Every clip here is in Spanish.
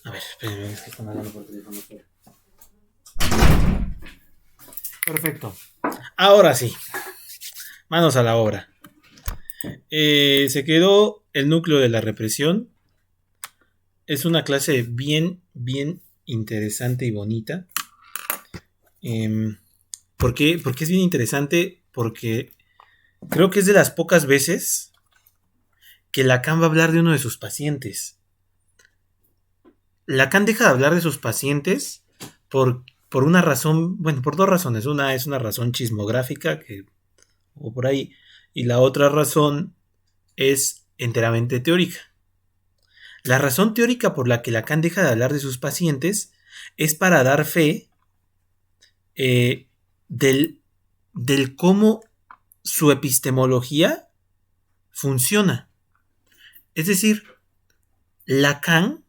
A ver, espérenme, es que están hablando por teléfono. Perfecto. Ahora sí, manos a la obra. Se quedó el núcleo de la represión. Es una clase bien interesante y bonita. ¿Por qué es bien interesante? Porque creo que es de las pocas veces que Lacan va a hablar de uno de sus pacientes. Lacan deja de hablar de sus pacientes por una razón, bueno, por dos razones. Una es una razón chismográfica, o por ahí, y la otra razón es enteramente teórica. La razón teórica por la que Lacan deja de hablar de sus pacientes es para dar fe del cómo su epistemología funciona. Es decir, Lacan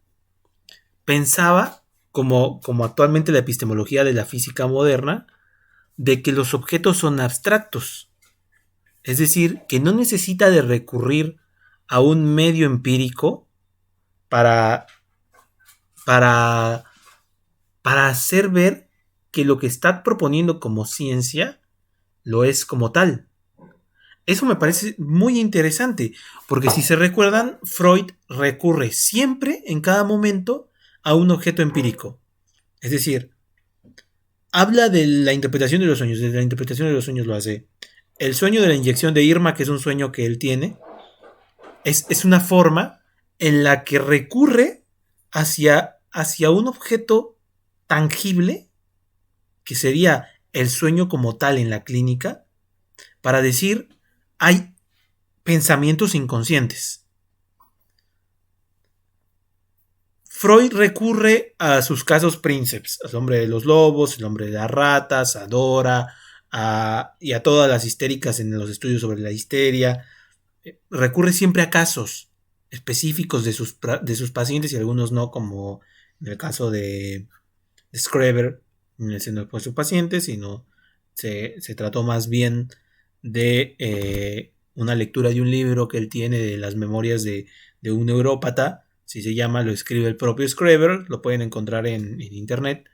pensaba, como actualmente la epistemología de la física moderna, de que los objetos son abstractos. Es decir, que no necesita de recurrir a un medio empírico para, para, para hacer ver que lo que está proponiendo como ciencia lo es como tal. Eso me parece muy interesante, porque si se recuerdan, Freud recurre siempre, en cada momento, a un objeto empírico. Es decir, habla de la interpretación de los sueños. De la interpretación de los sueños lo hace. El sueño de la inyección de Irma, que es un sueño que él tiene, es una forma en la que recurre hacia un objeto tangible, que sería el sueño como tal en la clínica, para decir, hay pensamientos inconscientes. Freud recurre a sus casos príncipes, al hombre de los lobos, el hombre de las ratas, a Dora, y a todas las histéricas en los estudios sobre la histeria. Recurre siempre a casos específicos de sus pacientes y algunos no, como en el caso de Schreber. Ese no fue su paciente, sino se trató más bien de una lectura de un libro que él tiene de las memorias de un neurópata. Si se llama, lo escribe el propio Schreber, lo pueden encontrar en internet.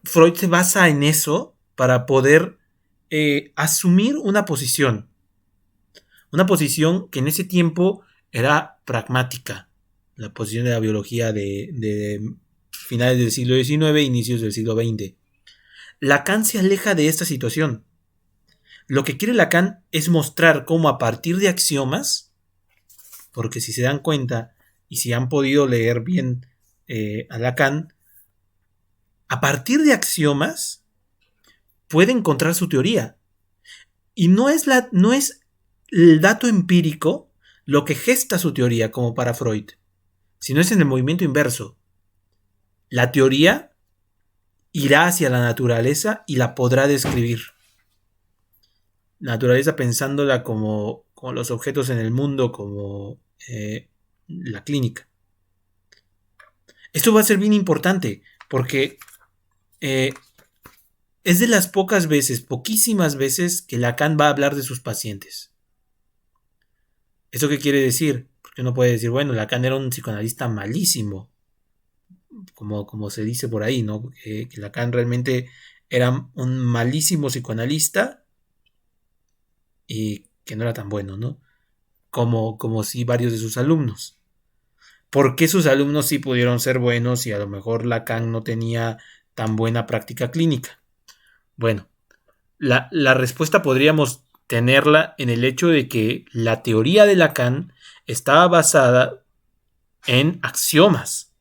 Freud se basa en eso para poder asumir una posición que en ese tiempo era pragmática, la posición de la biología de finales del siglo XIX, inicios del siglo XX. Lacan se aleja de esta situación. Lo que quiere Lacan es mostrar cómo a partir de axiomas, porque si se dan cuenta y si han podido leer bien a Lacan, a partir de axiomas puede encontrar su teoría. Y no es el dato empírico lo que gesta su teoría, como para Freud, sino es en el movimiento inverso. La teoría irá hacia la naturaleza y la podrá describir. Naturaleza pensándola como los objetos en el mundo, como la clínica. Esto va a ser bien importante porque es de las pocas veces, poquísimas veces, que Lacan va a hablar de sus pacientes. ¿Eso qué quiere decir? Porque uno puede decir, bueno, Lacan era un psicoanalista malísimo, como se dice por ahí, ¿no? Que Lacan realmente era un malísimo psicoanalista y que no era tan bueno, ¿no? Como sí varios de sus alumnos. ¿Por qué sus alumnos sí pudieron ser buenos y a lo mejor Lacan no tenía tan buena práctica clínica? Bueno, la respuesta podríamos tenerla en el hecho de que la teoría de Lacan estaba basada en axiomas.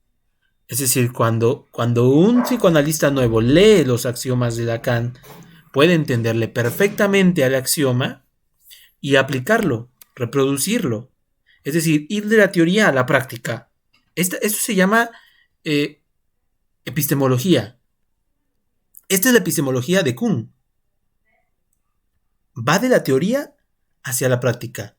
Es decir, cuando un psicoanalista nuevo lee los axiomas de Lacan, puede entenderle perfectamente al axioma y aplicarlo, reproducirlo. Es decir, ir de la teoría a la práctica. Eso se llama epistemología. Esta es la epistemología de Kuhn. Va de la teoría hacia la práctica.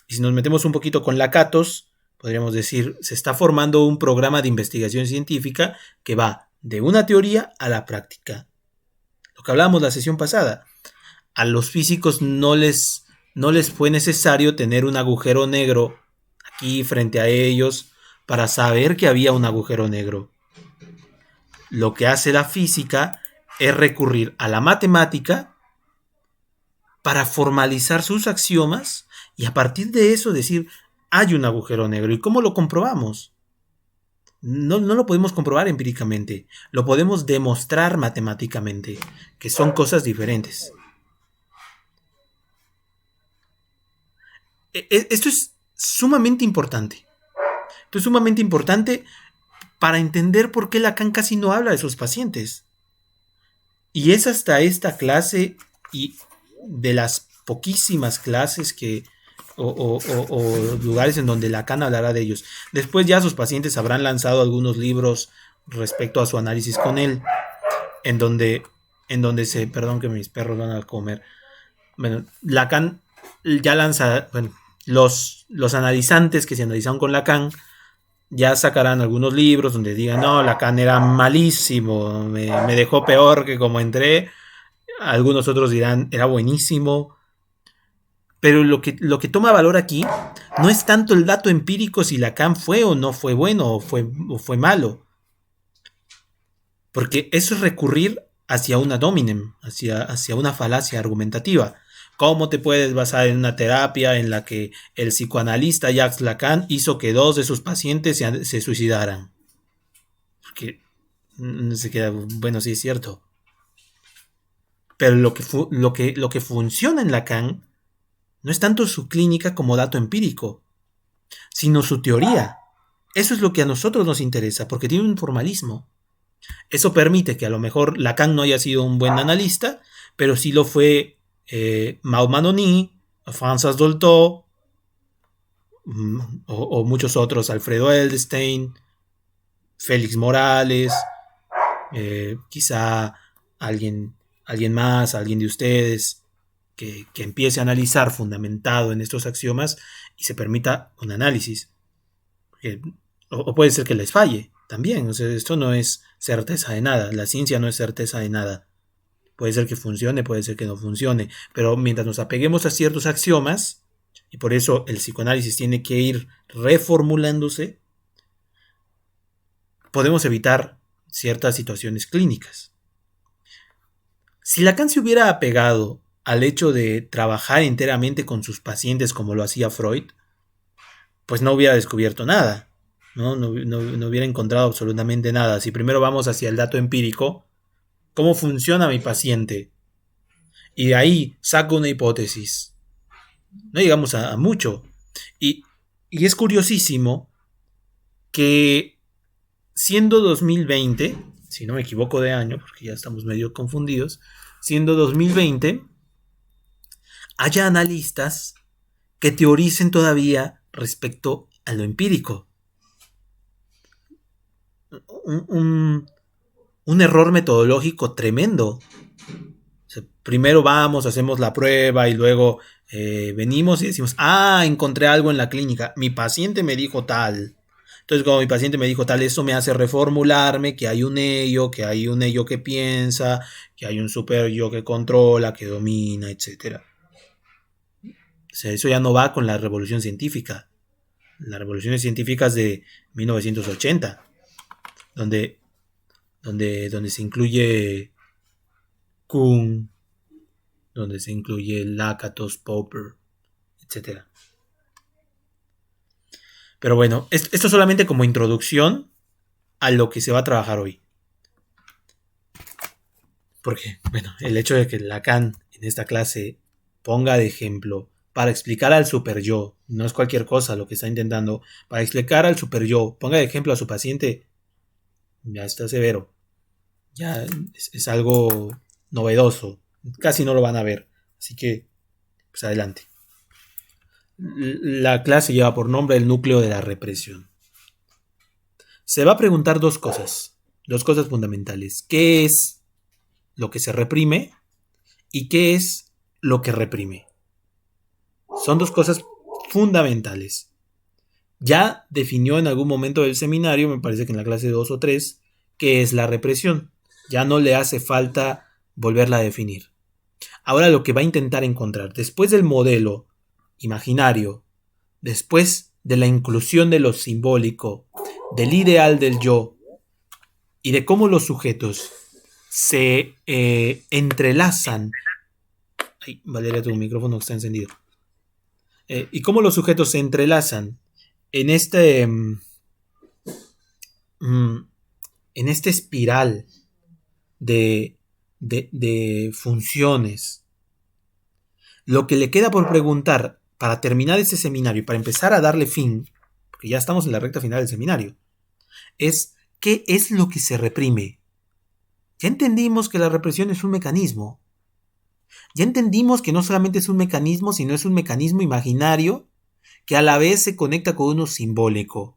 Y si nos metemos un poquito con Lakatos, podríamos decir, se está formando un programa de investigación científica que va de una teoría a la práctica. Lo que hablábamos la sesión pasada. A los físicos no les fue necesario tener un agujero negro aquí frente a ellos para saber que había un agujero negro. Lo que hace la física es recurrir a la matemática para formalizar sus axiomas y a partir de eso decir, hay un agujero negro. ¿Y cómo lo comprobamos? No lo podemos comprobar empíricamente, lo podemos demostrar matemáticamente, que son cosas diferentes. Esto es sumamente importante. Esto es sumamente importante para entender por qué Lacan casi no habla de sus pacientes. Y es hasta esta clase y de las poquísimas clases o lugares en donde Lacan hablará de ellos. Después ya sus pacientes habrán lanzado algunos libros respecto a su análisis con él, en donde se, perdón que mis perros van a comer. Bueno, Lacan ya lanza, bueno, los analizantes que se analizaron con Lacan ya sacarán algunos libros donde digan, no, Lacan era malísimo, me dejó peor que como entré. Algunos otros dirán, era buenísimo. Pero lo que toma valor aquí no es tanto el dato empírico si Lacan fue o no fue bueno o fue malo. Porque eso es recurrir hacia una dominem, hacia una falacia argumentativa. ¿Cómo te puedes basar en una terapia en la que el psicoanalista Jacques Lacan hizo que 2 de sus pacientes se suicidaran? Porque se queda, bueno, sí es cierto. Pero lo que funciona en Lacan no es tanto su clínica como dato empírico, sino su teoría. Eso es lo que a nosotros nos interesa, porque tiene un formalismo. Eso permite que a lo mejor Lacan no haya sido un buen analista, pero sí lo fue Maud Manoni, François Dolto, o muchos otros, Alfredo Edelstein, Félix Morales, quizá alguien más, alguien de ustedes, que empiece a analizar fundamentado en estos axiomas y se permita un análisis. O puede ser que les falle también. O sea, esto no es certeza de nada. La ciencia no es certeza de nada. Puede ser que funcione, puede ser que no funcione. Pero mientras nos apeguemos a ciertos axiomas, y por eso el psicoanálisis tiene que ir reformulándose, podemos evitar ciertas situaciones clínicas. Si Lacan se hubiera apegado al hecho de trabajar enteramente con sus pacientes como lo hacía Freud, pues no hubiera descubierto nada, no hubiera encontrado absolutamente nada. Si primero vamos hacia el dato empírico, ¿cómo funciona mi paciente? Y de ahí saco una hipótesis. No llegamos a mucho. Y es curiosísimo que siendo 2020, si no me equivoco de año, porque ya estamos medio confundidos, siendo 2020, haya analistas que teoricen todavía respecto a lo empírico. Un error metodológico tremendo. O sea, primero vamos, hacemos la prueba y luego venimos y decimos, encontré algo en la clínica, mi paciente me dijo tal. Entonces, como mi paciente me dijo tal, eso me hace reformularme que hay un ello que piensa, que hay un super yo que controla, que domina, etc. O sea, eso ya no va con la revolución científica. Las revoluciones científicas de 1980, donde se incluye Kuhn, donde se incluye Lakatos, Popper, etc. Pero bueno, esto solamente como introducción a lo que se va a trabajar hoy. Porque, bueno, el hecho de que Lacan en esta clase ponga de ejemplo para explicar al super yo, no es cualquier cosa lo que está intentando, para explicar al super yo, ponga de ejemplo a su paciente, ya está severo. Ya es algo novedoso. Casi no lo van a ver. Así que, pues adelante. La clase lleva por nombre el núcleo de la represión. Se va a preguntar dos cosas fundamentales. ¿Qué es lo que se reprime? ¿Y qué es lo que reprime? Son dos cosas fundamentales. Ya definió en algún momento del seminario, me parece que en la clase 2 o 3, qué es la represión. Ya no le hace falta volverla a definir. Ahora lo que va a intentar encontrar, después del modelo imaginario, después de la inclusión de lo simbólico del ideal del yo y de cómo los sujetos se entrelazan. Ay, Valeria, tu micrófono está encendido. Y cómo los sujetos se entrelazan en en esta espiral de funciones. Lo que le queda por preguntar para terminar este seminario y para empezar a darle fin, porque ya estamos en la recta final del seminario, es ¿qué es lo que se reprime? Ya entendimos que la represión es un mecanismo. Ya entendimos que no solamente es un mecanismo, sino es un mecanismo imaginario que a la vez se conecta con uno simbólico.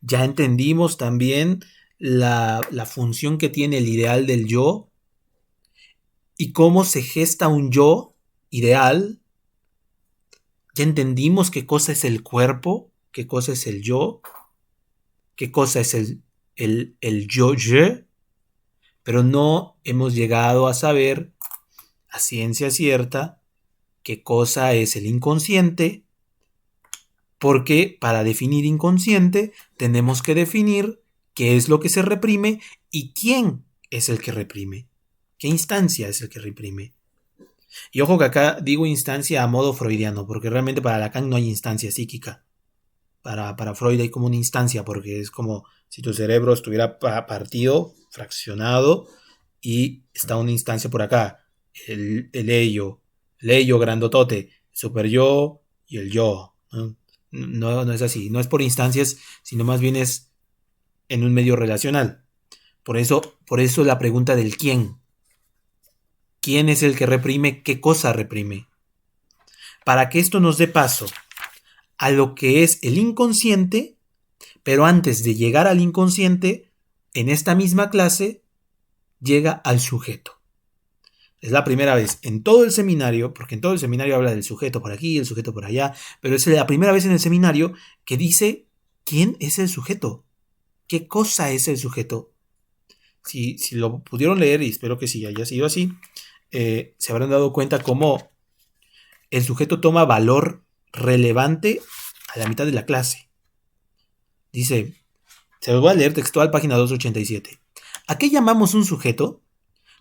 Ya entendimos también la función que tiene el ideal del yo y cómo se gesta un yo ideal. Ya entendimos qué cosa es el cuerpo, qué cosa es el yo, qué cosa es el yo, pero no hemos llegado a saber a ciencia cierta qué cosa es el inconsciente, porque para definir inconsciente tenemos que definir qué es lo que se reprime y quién es el que reprime, qué instancia es el que reprime. Y ojo que acá digo instancia a modo freudiano, porque realmente para Lacan no hay instancia psíquica. Para Freud hay como una instancia, porque es como si tu cerebro estuviera partido, fraccionado, y está una instancia por acá, el ello grandotote, super yo y el yo. No es así, no es por instancias, sino más bien es en un medio relacional. Por eso la pregunta del quién. ¿Quién es el que reprime? ¿Qué cosa reprime? Para que esto nos dé paso a lo que es el inconsciente, pero antes de llegar al inconsciente, en esta misma clase, llega al sujeto. Es la primera vez en todo el seminario, porque en todo el seminario habla del sujeto por aquí, el sujeto por allá, pero es la primera vez en el seminario que dice quién es el sujeto, qué cosa es el sujeto. Si lo pudieron leer, y espero que sí haya sido así, se habrán dado cuenta cómo el sujeto toma valor relevante a la mitad de la clase. Dice, se los voy a leer textual, página 287. ¿A qué llamamos un sujeto?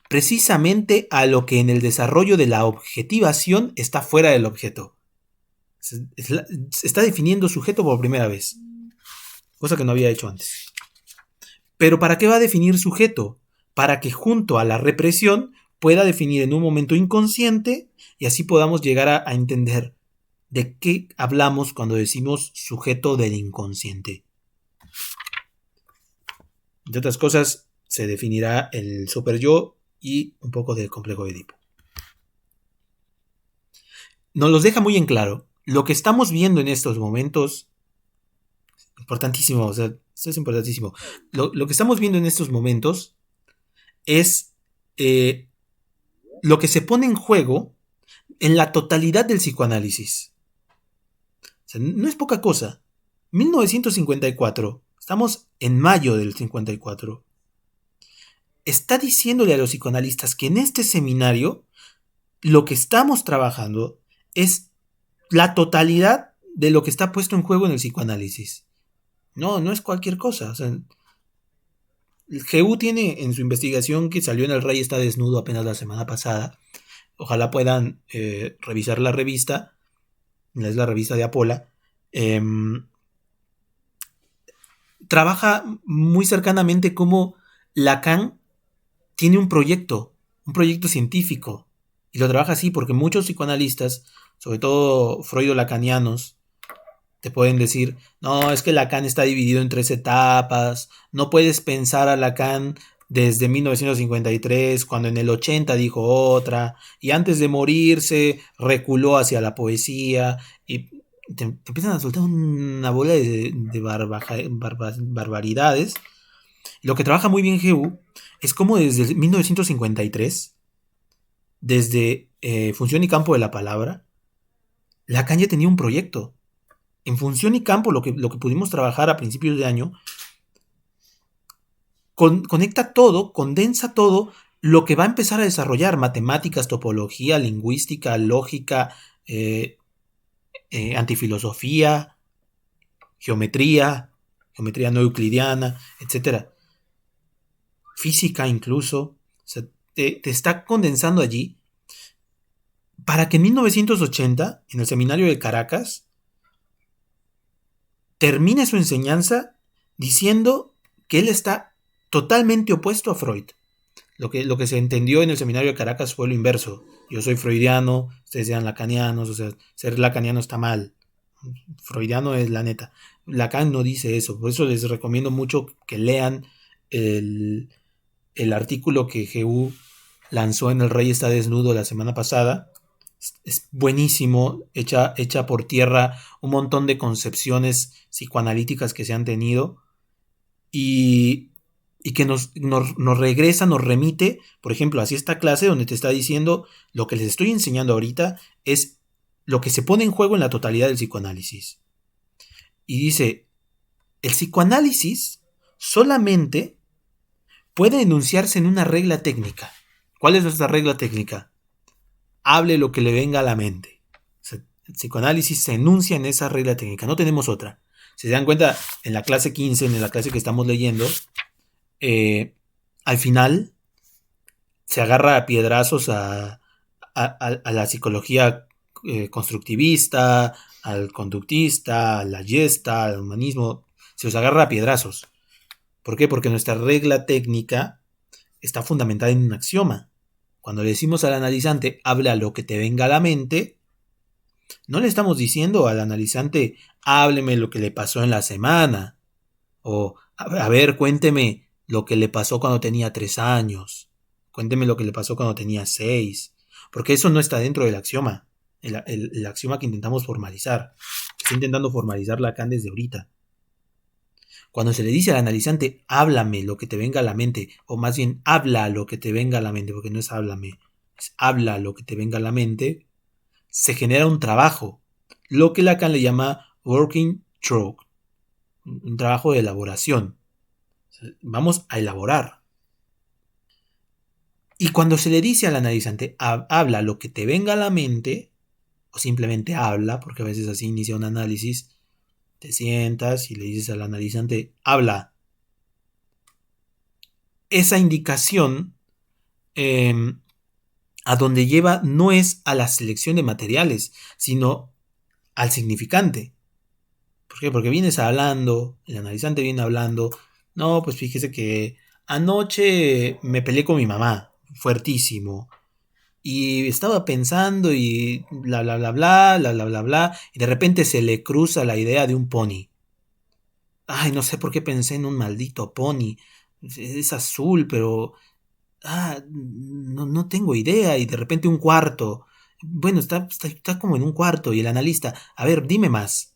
Precisamente a lo que en el desarrollo de la objetivación está fuera del objeto. Se está definiendo sujeto por primera vez, cosa que no había hecho antes. Pero ¿para qué va a definir sujeto? Para que junto a la represión pueda definir en un momento inconsciente y así podamos llegar a entender de qué hablamos cuando decimos sujeto del inconsciente. Entre otras cosas, se definirá el superyo y un poco del complejo de Edipo. Nos los deja muy en claro. Lo que estamos viendo en estos momentos, importantísimo, o sea, esto es importantísimo. Lo que estamos viendo en estos momentos es lo que se pone en juego en la totalidad del psicoanálisis. O sea, no es poca cosa. 1954, estamos en mayo del 54. Está diciéndole a los psicoanalistas que en este seminario lo que estamos trabajando es la totalidad de lo que está puesto en juego en el psicoanálisis. No es cualquier cosa. O sea, GU tiene en su investigación que salió en El Rey está desnudo apenas la semana pasada. Ojalá puedan revisar la revista. Es la revista de Apola. Trabaja muy cercanamente cómo Lacan tiene un proyecto científico. Y lo trabaja así porque muchos psicoanalistas, sobre todo freudo-lacanianos, te pueden decir, no, es que Lacan está dividido en 3 etapas, no puedes pensar a Lacan desde 1953, cuando en el 80 dijo otra, y antes de morirse reculó hacia la poesía, y te empiezan a soltar una bola de barbaridades. Lo que trabaja muy bien GU es como desde 1953, desde Función y Campo de la Palabra, Lacan ya tenía un proyecto. En Función y Campo, lo que pudimos trabajar a principios de año, conecta todo, condensa todo lo que va a empezar a desarrollar: matemáticas, topología, lingüística, lógica, antifilosofía, geometría, geometría no euclidiana, etcétera, física incluso. O sea, te está condensando allí para que en 1980, en el seminario de Caracas, termine su enseñanza diciendo que él está totalmente opuesto a Freud. Lo que se entendió en el seminario de Caracas fue lo inverso. Yo soy freudiano, ustedes sean lacanianos, o sea, ser lacaniano está mal. Freudiano es la neta. Lacan no dice eso, por eso les recomiendo mucho que lean el artículo que GU lanzó en El Rey está desnudo la semana pasada. Es buenísimo, echa por tierra un montón de concepciones psicoanalíticas que se han tenido y que nos regresa, nos remite, por ejemplo, hacia esta clase donde te está diciendo lo que les estoy enseñando ahorita es lo que se pone en juego en la totalidad del psicoanálisis. Y dice, el psicoanálisis solamente puede enunciarse en una regla técnica. ¿Cuál es nuestra regla técnica? Hable lo que le venga a la mente. O sea, el psicoanálisis se enuncia en esa regla técnica, no tenemos otra. Si se dan cuenta, en la clase 15, en la clase que estamos leyendo, al final se agarra a piedrazos a la psicología constructivista, al conductista, a la gesta, al humanismo. Se los agarra a piedrazos. ¿Por qué? Porque nuestra regla técnica está fundamentada en un axioma. Cuando le decimos al analizante, habla lo que te venga a la mente, no le estamos diciendo al analizante, hábleme lo que le pasó en la semana. O, a ver, cuénteme lo que le pasó cuando tenía 3 años. Cuénteme lo que le pasó cuando tenía 6. Porque eso no está dentro del axioma. El axioma que intentamos formalizar. Está intentando formalizar Lacan desde ahorita. Cuando se le dice al analizante, háblame lo que te venga a la mente, o más bien, habla lo que te venga a la mente, porque no es háblame, es habla lo que te venga a la mente, se genera un trabajo, lo que Lacan le llama working through, un trabajo de elaboración. Vamos a elaborar. Y cuando se le dice al analizante, habla lo que te venga a la mente, o simplemente habla, porque a veces así inicia un análisis, te sientas y le dices al analizante, habla. Esa indicación a donde lleva no es a la selección de materiales, sino al significante. ¿Por qué? Porque vienes hablando, el analizante viene hablando, no, pues fíjese que anoche me peleé con mi mamá, fuertísimo, y estaba pensando y bla bla bla bla, bla bla bla bla, y de repente se le cruza la idea de un pony. Ay, no sé por qué pensé en un maldito pony. Es azul, pero no tengo idea. Y de repente un cuarto. Bueno, está como en un cuarto. Y el analista, a ver, dime más.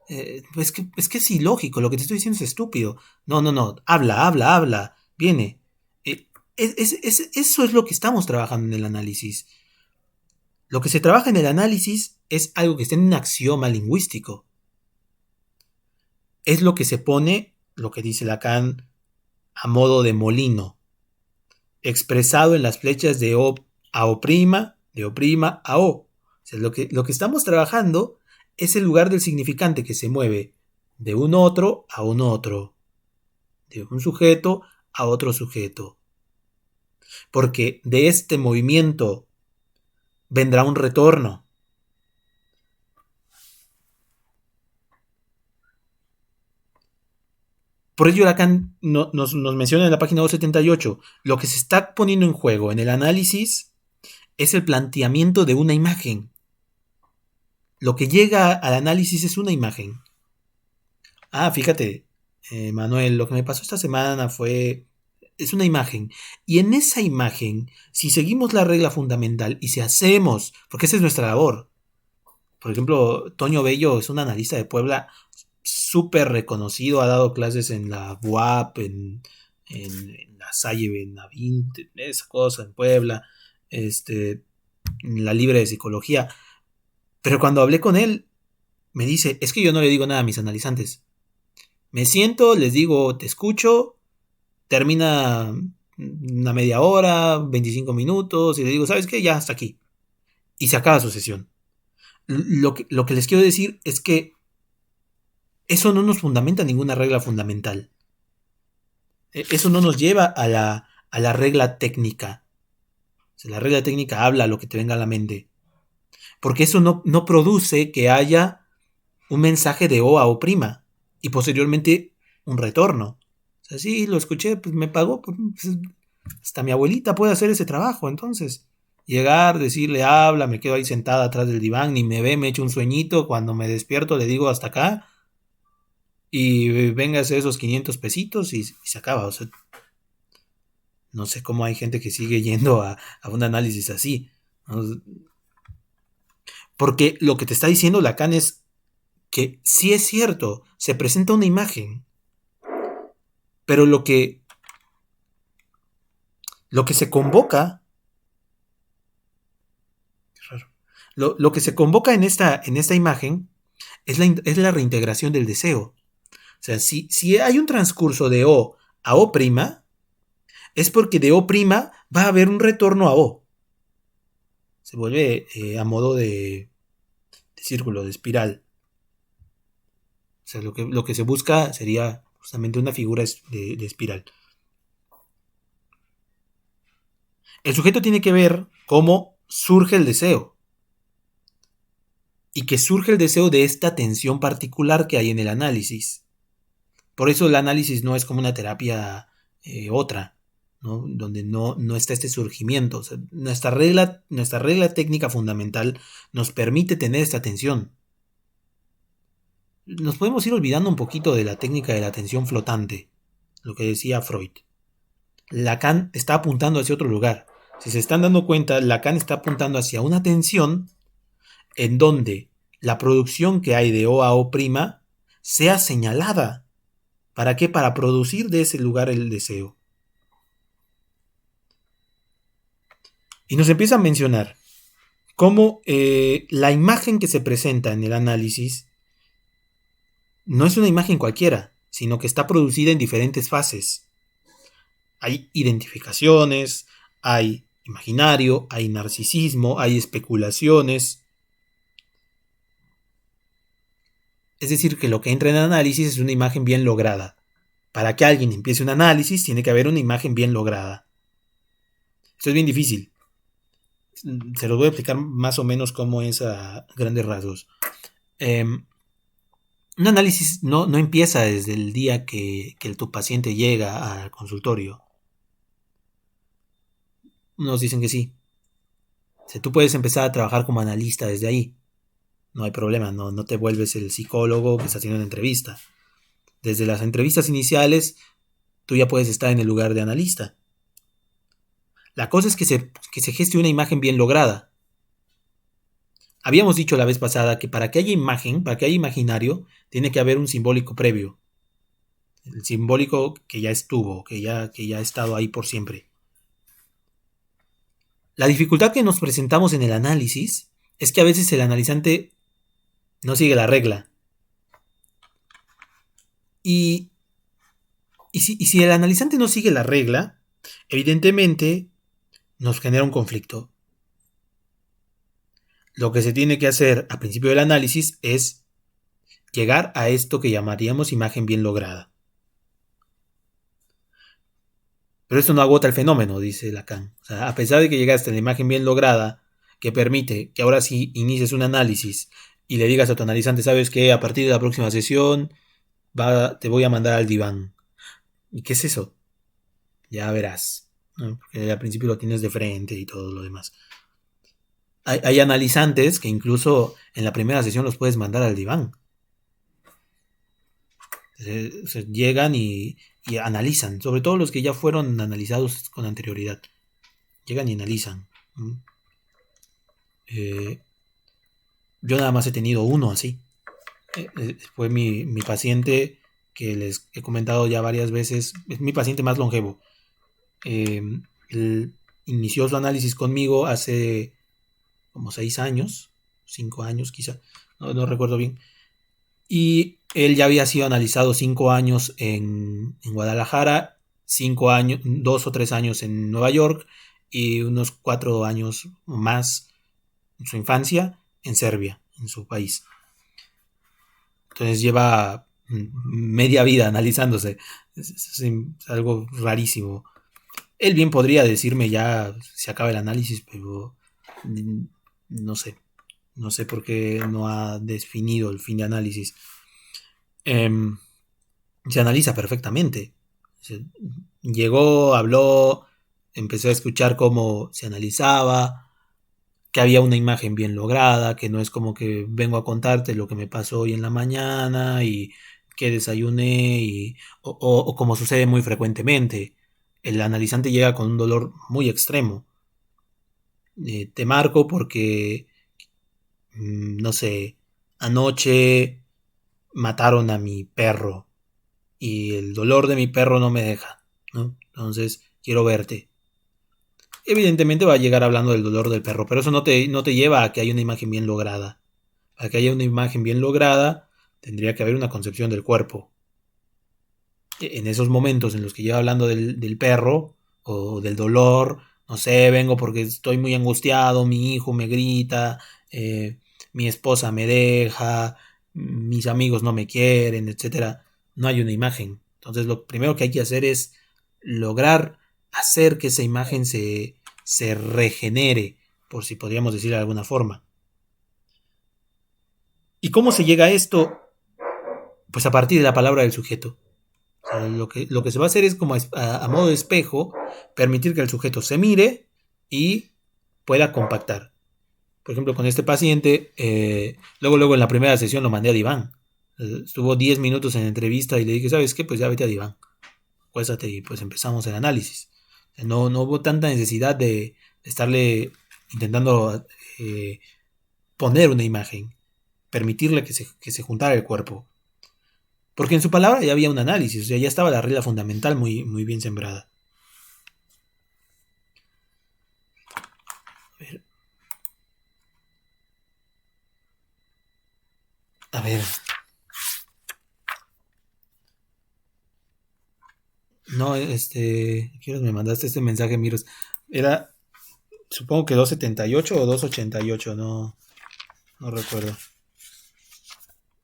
Es que es ilógico. Lo que te estoy diciendo es estúpido. No. Habla. Viene. Eso es lo que estamos trabajando en el análisis. Lo que se trabaja en el análisis es algo que está en un axioma lingüístico. Es lo que se pone, lo que dice Lacan, a modo de molino, expresado en las flechas de O a O', de O' a O. O sea, lo que estamos trabajando es el lugar del significante que se mueve de un otro a un otro, de un sujeto a otro sujeto. Porque de este movimiento vendrá un retorno. Por ello Lacan nos menciona en la página 278, lo que se está poniendo en juego en el análisis es el planteamiento de una imagen. Lo que llega al análisis es una imagen. Fíjate, Manuel, lo que me pasó esta semana es una imagen. Y en esa imagen, si seguimos la regla fundamental y si hacemos, porque esa es nuestra labor. Por ejemplo, Toño Bello es un analista de Puebla súper reconocido, ha dado clases en la UAP, en la Salle Benavín, esa cosa, en Puebla, en la Libre de Psicología. Pero cuando hablé con él, me dice, es que yo no le digo nada a mis analizantes. Me siento, les digo, te escucho, termina una media hora, 25 minutos, y le digo, ¿sabes qué? Ya, hasta aquí. Y se acaba su sesión. Lo que les quiero decir es que eso no nos fundamenta ninguna regla fundamental. Eso no nos lleva a la regla técnica. O sea, la regla técnica habla lo que te venga a la mente. Porque eso no produce que haya un mensaje de O a O' y posteriormente un retorno. O sea, sí, lo escuché, pues me pagó, pues, hasta mi abuelita puede hacer ese trabajo, entonces. Llegar, decirle, habla, me quedo ahí sentada atrás del diván, ni me ve, me echo un sueñito, cuando me despierto le digo hasta acá, y véngase esos 500 pesitos y se acaba. O sea, no sé cómo hay gente que sigue yendo a un análisis así, ¿no? Porque lo que te está diciendo Lacan es que sí es cierto, se presenta una imagen, pero lo que se convoca, lo que se convoca en esta imagen es la reintegración del deseo. O sea, si hay un transcurso de O a O', es porque de O' va a haber un retorno a O. Se vuelve a modo de círculo, de espiral. O sea, lo que se busca sería justamente una figura de espiral. El sujeto tiene que ver cómo surge el deseo. Y que surge el deseo de esta tensión particular que hay en el análisis. Por eso el análisis no es como una terapia otra, ¿no? Donde no está este surgimiento. O sea, nuestra regla técnica fundamental nos permite tener esta tensión. Nos podemos ir olvidando un poquito de la técnica de la atención flotante, lo que decía Freud. Lacan está apuntando hacia otro lugar. Si se están dando cuenta, Lacan está apuntando hacia una tensión en donde la producción que hay de O a O' sea señalada. ¿Para qué? Para producir de ese lugar el deseo. Y nos empieza a mencionar cómo la imagen que se presenta en el análisis no es una imagen cualquiera, sino que está producida en diferentes fases. Hay identificaciones, hay imaginario, hay narcisismo, hay especulaciones. Es decir, que lo que entra en el análisis es una imagen bien lograda. Para que alguien empiece un análisis, tiene que haber una imagen bien lograda. Esto es bien difícil. Se los voy a explicar más o menos cómo es a grandes rasgos. Un análisis no empieza desde el día que tu paciente llega al consultorio. Unos dicen que sí. O sea, tú puedes empezar a trabajar como analista desde ahí. No hay problema, no te vuelves el psicólogo que está haciendo una entrevista. Desde las entrevistas iniciales, tú ya puedes estar en el lugar de analista. La cosa es que se geste una imagen bien lograda. Habíamos dicho la vez pasada que para que haya imagen, para que haya imaginario, tiene que haber un simbólico previo. El simbólico que ya estuvo, que ya ha estado ahí por siempre. La dificultad que nos presentamos en el análisis es que a veces el analizante no sigue la regla. Y si el analizante no sigue la regla, evidentemente nos genera un conflicto. Lo que se tiene que hacer al principio del análisis es llegar a esto que llamaríamos imagen bien lograda. Pero esto no agota el fenómeno, dice Lacan. O sea, a pesar de que llegaste a la imagen bien lograda, que permite que ahora sí inicies un análisis y le digas a tu analizante, sabes que a partir de la próxima sesión te voy a mandar al diván. ¿Y qué es eso? Ya verás, ¿no? Porque al principio lo tienes de frente y todo lo demás. Hay analizantes que incluso en la primera sesión los puedes mandar al diván. Llegan y analizan, sobre todo los que ya fueron analizados con anterioridad. Llegan y analizan. Yo nada más he tenido uno así. Fue mi paciente que les he comentado ya varias veces. Es mi paciente más longevo. Él inició su análisis conmigo hace como 6 años, 5 años quizá, no recuerdo bien. Y él ya había sido analizado 5 años en Guadalajara, 5 años, 2 o 3 años en Nueva York y unos 4 años más en su infancia en Serbia, en su país. Entonces lleva media vida analizándose. Es algo rarísimo. Él bien podría decirme ya se acaba el análisis, pero no sé. No sé por qué no ha definido el fin de análisis. Se analiza perfectamente. Llegó, habló, empezó a escuchar cómo se analizaba, que había una imagen bien lograda, que no es como que vengo a contarte lo que me pasó hoy en la mañana y que desayuné, o como sucede muy frecuentemente. El analizante llega con un dolor muy extremo. Te marco porque, no sé, anoche mataron a mi perro y el dolor de mi perro no me deja, ¿no? Entonces quiero verte. Evidentemente va a llegar hablando del dolor del perro, pero eso no te lleva a que haya una imagen bien lograda. Para que haya una imagen bien lograda, tendría que haber una concepción del cuerpo. En esos momentos en los que lleva hablando del perro o del dolor, no sé, vengo porque estoy muy angustiado, mi hijo me grita, mi esposa me deja, mis amigos no me quieren, etcétera. No hay una imagen. Entonces lo primero que hay que hacer es lograr hacer que esa imagen se regenere, por si podríamos decir de alguna forma. ¿Y cómo se llega a esto? Pues a partir de la palabra del sujeto. O sea, lo que se va a hacer es como a modo de espejo, permitir que el sujeto se mire y pueda compactar. Por ejemplo, con este paciente, luego en la primera sesión lo mandé a diván. Estuvo 10 minutos en entrevista y le dije, ¿sabes qué? Pues ya vete a diván. Acuéstate y pues empezamos el análisis. No hubo tanta necesidad de estarle intentando poner una imagen, permitirle que se juntara el cuerpo. Porque en su palabra ya había un análisis, o sea, ya estaba la regla fundamental muy, muy bien sembrada. A ver. A ver. No, ¿qué hora me mandaste este mensaje, Miros? Era, supongo que 278 o 288, no recuerdo.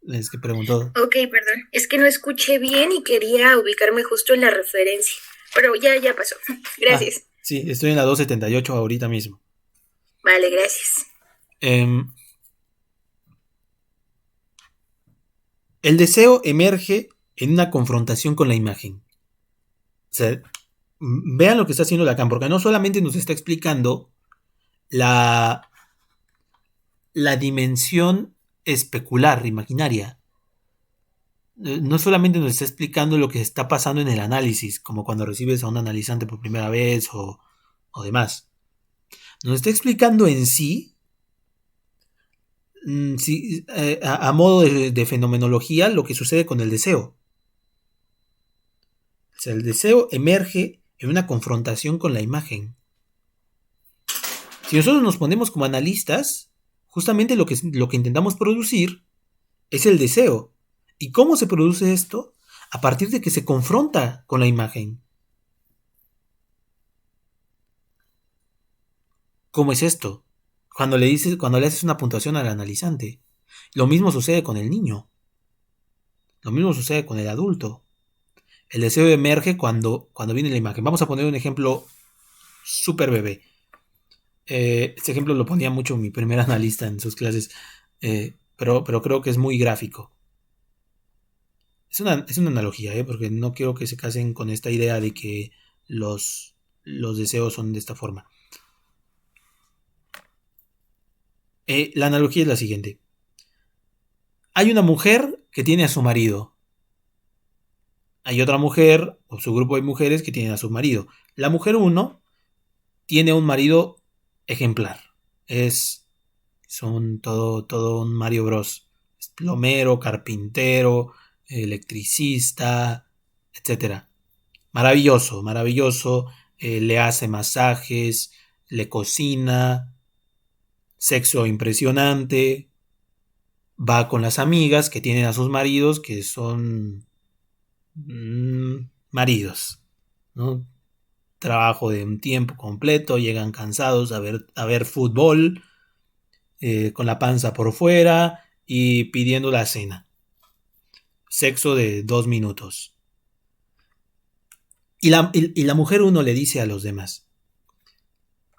Es que preguntó. Ok, perdón. Es que no escuché bien y quería ubicarme justo en la referencia. Pero ya pasó. Gracias. Sí, estoy en la 278 ahorita mismo. Vale, gracias. El deseo emerge en una confrontación con la imagen. O sea, vean lo que está haciendo Lacan, porque no solamente nos está explicando la dimensión especular, imaginaria. No solamente nos está explicando lo que está pasando en el análisis, como cuando recibes a un analizante por primera vez o demás. Nos está explicando en sí, a modo de fenomenología, lo que sucede con el deseo. O sea, el deseo emerge en una confrontación con la imagen. Si nosotros nos ponemos como analistas, justamente lo que intentamos producir es el deseo. ¿Y cómo se produce esto? A partir de que se confronta con la imagen. ¿Cómo es esto? Cuando le haces una puntuación al analizante. Lo mismo sucede con el niño. Lo mismo sucede con el adulto. El deseo emerge cuando viene la imagen. Vamos a poner un ejemplo súper bebé. Este ejemplo lo ponía mucho mi primer analista en sus clases, pero creo que es muy gráfico. Es una analogía, porque no quiero que se casen con esta idea de que los deseos son de esta forma. La analogía es la siguiente. Hay una mujer que tiene a su marido. Hay otra mujer, o su grupo de mujeres que tienen a su marido. La mujer 1 tiene un marido ejemplar. Son todo un Mario Bros. Es plomero, carpintero, electricista, etcétera. Maravilloso, maravilloso. Le hace masajes, le cocina, sexo impresionante. Va con las amigas que tienen a sus maridos, que son maridos, ¿no? Trabajo de un tiempo completo, llegan cansados a ver fútbol, con la panza por fuera y pidiendo la cena. sexo de 2 minutos. Y la mujer 1 le dice a los demás,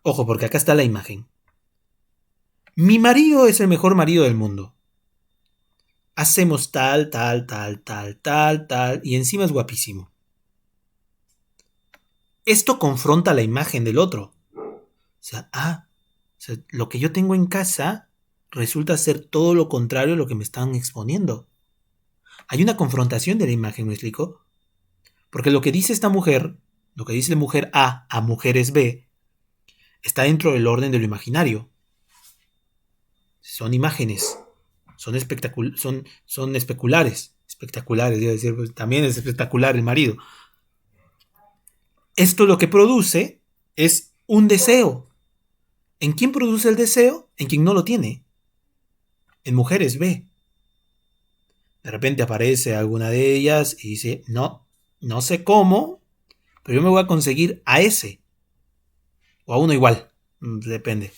ojo, porque acá está la imagen. Mi marido es el mejor marido del mundo. Hacemos tal, y encima es guapísimo. Esto confronta la imagen del otro. O sea, lo que yo tengo en casa resulta ser todo lo contrario a lo que me están exponiendo. Hay una confrontación de la imagen, ¿me explico? Porque lo que dice esta mujer, lo que dice mujer A mujeres B, está dentro del orden de lo imaginario. Son imágenes, son especulares, debo decir, pues, también es espectacular el marido. Esto lo que produce es un deseo. ¿En quién produce el deseo? En quien no lo tiene. En mujeres B. De repente aparece alguna de ellas y dice, no sé cómo, pero yo me voy a conseguir a ese. O a uno igual, depende.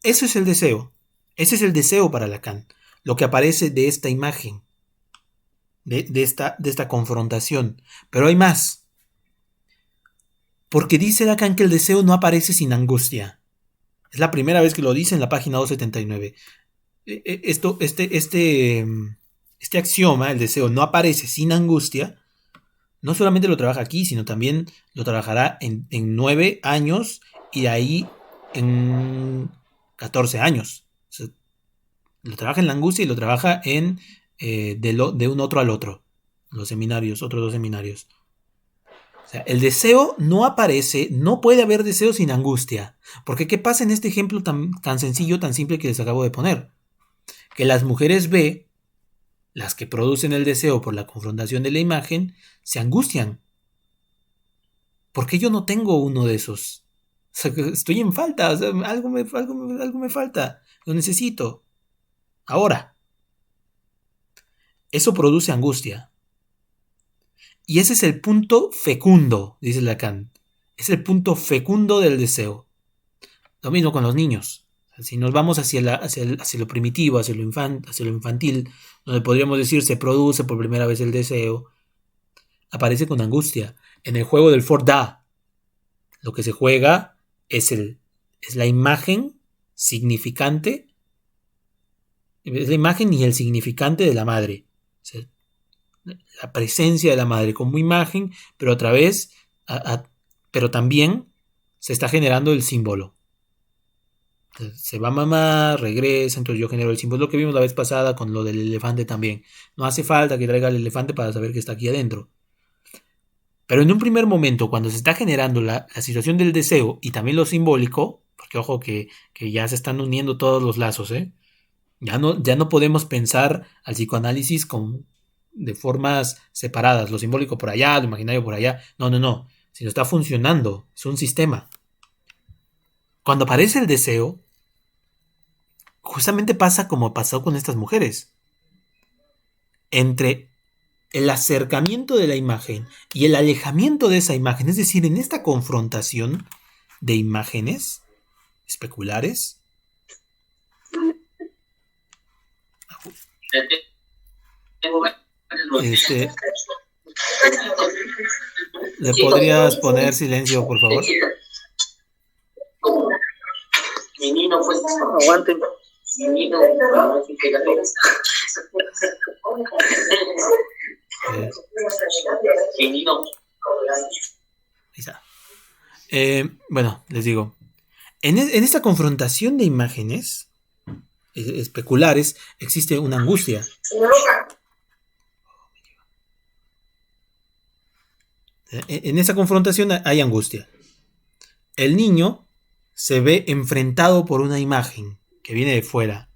Eso es el deseo. Ese es el deseo para Lacan. Lo que aparece de esta imagen, de esta confrontación. Pero hay más. Porque dice Lacan que el deseo no aparece sin angustia. Es la primera vez que lo dice en la página 279. Este axioma, el deseo no aparece sin angustia, no solamente lo trabaja aquí, sino también lo trabajará en 9 años y de ahí en 14 años. O sea, lo trabaja en la angustia y lo trabaja en de un otro al otro. Los seminarios, otros 2 seminarios. O sea, el deseo no aparece, no puede haber deseo sin angustia. Porque ¿qué pasa en este ejemplo tan sencillo, tan simple que les acabo de poner? Que las mujeres B, las que producen el deseo por la confrontación de la imagen, se angustian. ¿Por qué yo no tengo uno de esos? O sea, estoy en falta, o sea, algo me falta, lo necesito. Ahora. Eso produce angustia. Y ese es el punto fecundo, dice Lacan. Es el punto fecundo del deseo. Lo mismo con los niños. Si nos vamos hacia lo primitivo, hacia lo infantil, donde podríamos decir se produce por primera vez el deseo, aparece con angustia. En el juego del Fort Da, lo que se juega es la imagen significante, es la imagen y el significante de la madre. O sea, la presencia de la madre como imagen, pero a través, pero también se está generando el símbolo. Se va mamá, regresa, entonces yo genero el símbolo. Lo que vimos la vez pasada con lo del elefante también. No hace falta que traiga el elefante para saber que está aquí adentro. Pero en un primer momento, cuando se está generando la situación del deseo y también lo simbólico, porque ojo que ya se están uniendo todos los lazos, ya no podemos pensar al psicoanálisis de formas separadas, lo simbólico por allá, lo imaginario por allá. No. Sino está funcionando, es un sistema. Cuando aparece el deseo, justamente pasa como pasó con estas mujeres. Entre el acercamiento de la imagen y el alejamiento de esa imagen, es decir, en esta confrontación de imágenes especulares, ¿le podrías poner silencio, por favor? Aguanten. Bueno, les digo, en esta confrontación de imágenes especulares existe una angustia. En esa confrontación hay angustia. El niño se ve enfrentado por una imagen que viene de fuera.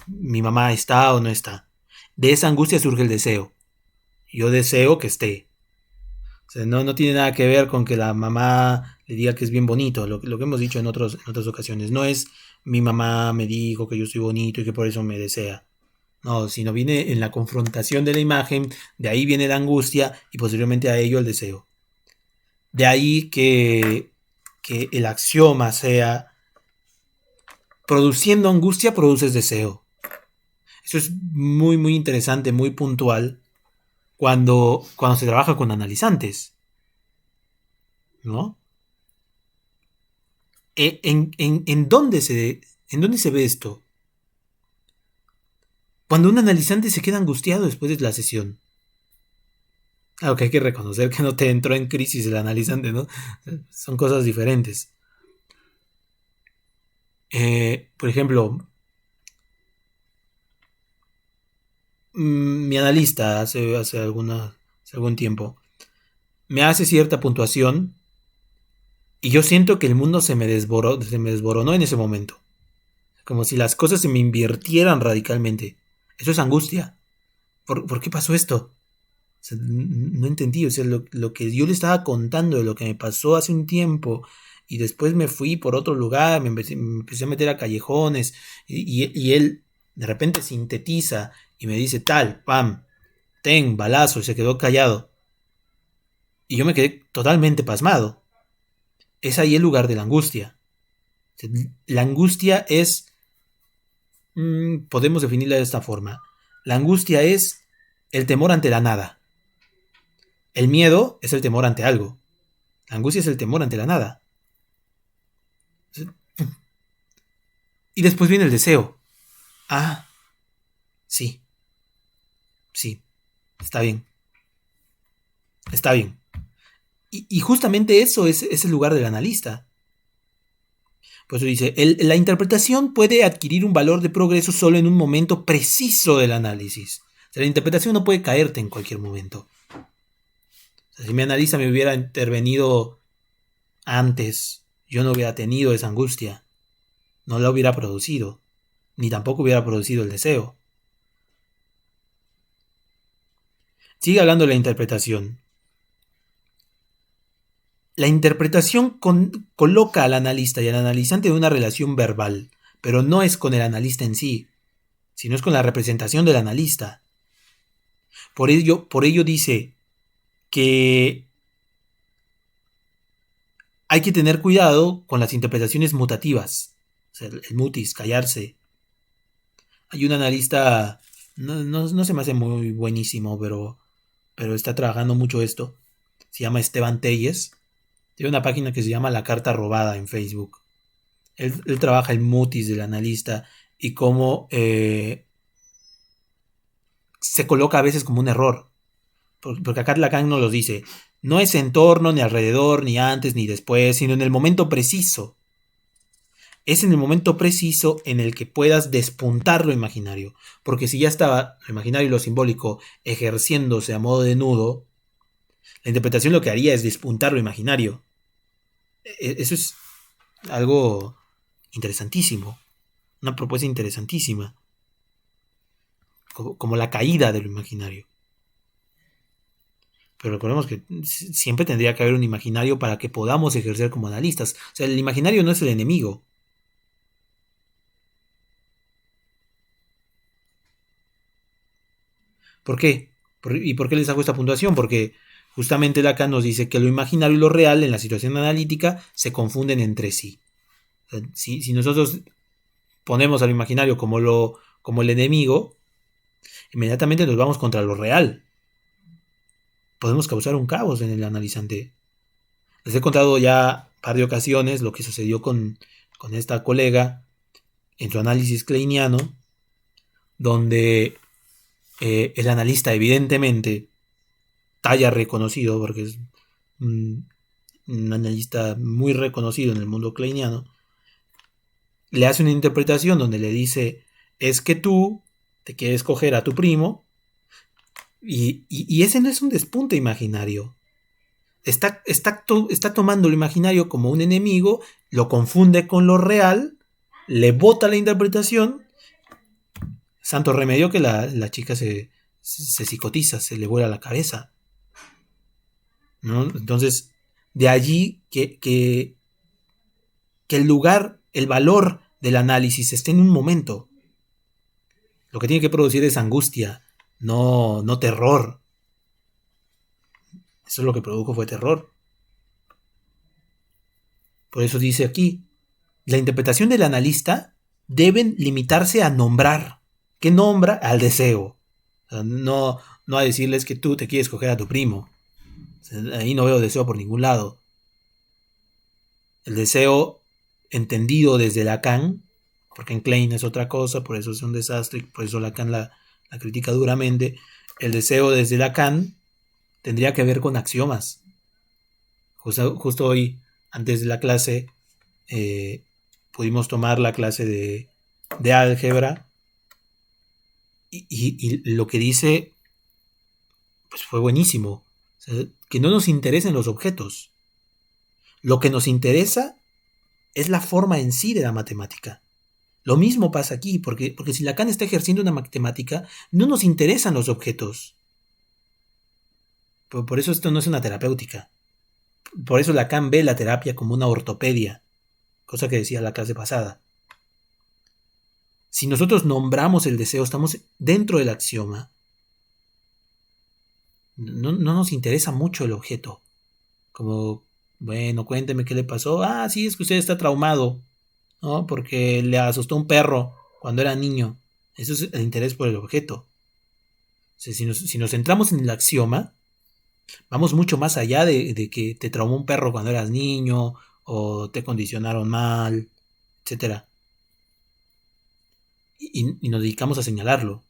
Mi mamá está o no está. De esa angustia surge el deseo. Yo deseo que esté. O sea, no tiene nada que ver con que la mamá le diga que es bien bonito. Lo que hemos dicho en otras ocasiones. No es mi mamá me dijo que yo soy bonito y que por eso me desea. No, sino viene en la confrontación de la imagen. De ahí viene la angustia y posteriormente a ello el deseo. De ahí que el axioma sea: produciendo angustia produces deseo. Eso es muy, muy interesante, muy puntual cuando se trabaja con analizantes, ¿no? ¿En dónde se ve esto? Cuando un analizante se queda angustiado después de la sesión. Claro que hay que reconocer que no te entró en crisis el analizante, ¿no? Son cosas diferentes. Por ejemplo, mi analista hace algún tiempo me hace cierta puntuación y yo siento que el mundo se me desboronó en ese momento. Como si las cosas se me invirtieran radicalmente. Eso es angustia. ¿Por qué pasó esto? O sea, no entendí. O sea, lo que yo le estaba contando de lo que me pasó hace un tiempo y después me fui por otro lugar, me empecé a meter a callejones y él de repente sintetiza y me dice tal, pam, ten, balazo, y se quedó callado. Y yo me quedé totalmente pasmado. Es ahí el lugar de la angustia. O sea, la angustia es, podemos definirla de esta forma. La angustia es el temor ante la nada. El miedo es el temor ante algo. La angustia es el temor ante la nada. Y después viene el deseo. Ah, sí, sí, está bien, está bien. Y justamente eso es el lugar del analista. Por eso dice, la interpretación puede adquirir un valor de progreso solo en un momento preciso del análisis. O sea, la interpretación no puede caerte en cualquier momento. O sea, si mi analista me hubiera intervenido antes, yo no hubiera tenido esa angustia. No la hubiera producido. Ni tampoco hubiera producido el deseo. Sigue hablando de la interpretación. La interpretación coloca al analista y al analizante en una relación verbal, pero no es con el analista en sí, sino es con la representación del analista. Por ello dice que hay que tener cuidado con las interpretaciones mutativas. O sea, el mutis, callarse. Hay un analista, no se me hace muy buenísimo, pero está trabajando mucho esto. Se llama Esteban Telles. Tiene una página que se llama La Carta Robada en Facebook. Él trabaja el mutis del analista y cómo se coloca a veces como un error. Porque acá Lacan nos lo dice. No es en torno, ni alrededor, ni antes, ni después, sino en el momento preciso. Es en el momento preciso en el que puedas despuntar lo imaginario. Porque si ya estaba lo imaginario y lo simbólico ejerciéndose a modo de nudo, la interpretación lo que haría es despuntar lo imaginario. Eso es algo interesantísimo. Una propuesta interesantísima. Como la caída de lo imaginario. Pero recordemos que siempre tendría que haber un imaginario para que podamos ejercer como analistas. O sea, el imaginario no es el enemigo. ¿Por qué? ¿Y por qué les hago esta puntuación? Porque justamente Lacan nos dice que lo imaginario y lo real en la situación analítica se confunden entre sí. O sea, si nosotros ponemos al imaginario como el enemigo, inmediatamente nos vamos contra lo real. Podemos causar un caos en el analizante. Les he contado ya un par de ocasiones lo que sucedió con esta colega en su análisis kleiniano, donde el analista evidentemente talla reconocido, porque es un analista muy reconocido en el mundo kleiniano, le hace una interpretación donde le dice, es que tú te quieres coger a tu primo, y ese no es un despunte imaginario. Está tomando lo imaginario como un enemigo, lo confunde con lo real, le bota la interpretación. Santo remedio que la chica se psicotiza, se le vuela la cabeza, ¿no? Entonces, de allí que el lugar, el valor del análisis esté en un momento. Lo que tiene que producir es angustia, no terror. Eso es lo que produjo fue terror. Por eso dice aquí, la interpretación del analista deben limitarse a nombrar, que nombra al deseo. O sea, no a decirles que tú te quieres coger a tu primo. O sea, ahí no veo deseo por ningún lado. El deseo entendido desde Lacan, porque en Klein es otra cosa, por eso es un desastre, por eso Lacan la critica duramente. El deseo desde Lacan tendría que ver con axiomas. Justo hoy, antes de la clase, pudimos tomar la clase de álgebra y lo que dice pues fue buenísimo. O sea, que no nos interesen los objetos. Lo que nos interesa es la forma en sí de la matemática. Lo mismo pasa aquí, porque si Lacan está ejerciendo una matemática, no nos interesan los objetos. Por eso esto no es una terapéutica. Por eso Lacan ve la terapia como una ortopedia, cosa que decía la clase pasada. Si nosotros nombramos el deseo, estamos dentro del axioma. No nos interesa mucho el objeto. Como, bueno, cuénteme qué le pasó. Ah, sí, es que usted está traumado, ¿no? Porque le asustó un perro cuando era niño. Eso es el interés por el objeto. O sea, si nos centramos en el axioma, vamos mucho más allá de que te traumó un perro cuando eras niño o te condicionaron mal, etc. Y nos dedicamos a señalarlo.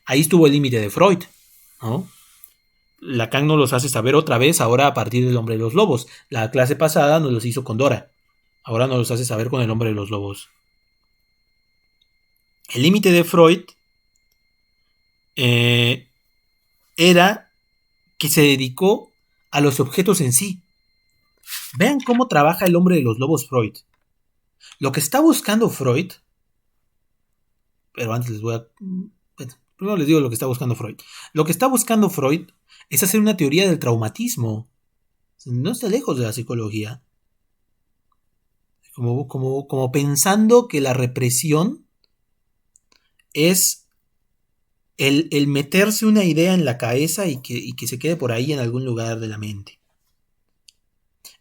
Ahí estuvo el límite de Freud, ¿no? Lacan nos los hace saber otra vez ahora a partir del hombre de los lobos. La clase pasada nos los hizo con Dora. Ahora nos los hace saber con el hombre de los lobos. El límite de Freud era que se dedicó a los objetos en sí. Vean cómo trabaja el hombre de los lobos Freud. Lo que está buscando Freud, pero antes primero les digo lo que está buscando Freud. Lo que está buscando Freud es hacer una teoría del traumatismo. No está lejos de la psicología. Como pensando que la represión es el meterse una idea en la cabeza y que se quede por ahí en algún lugar de la mente.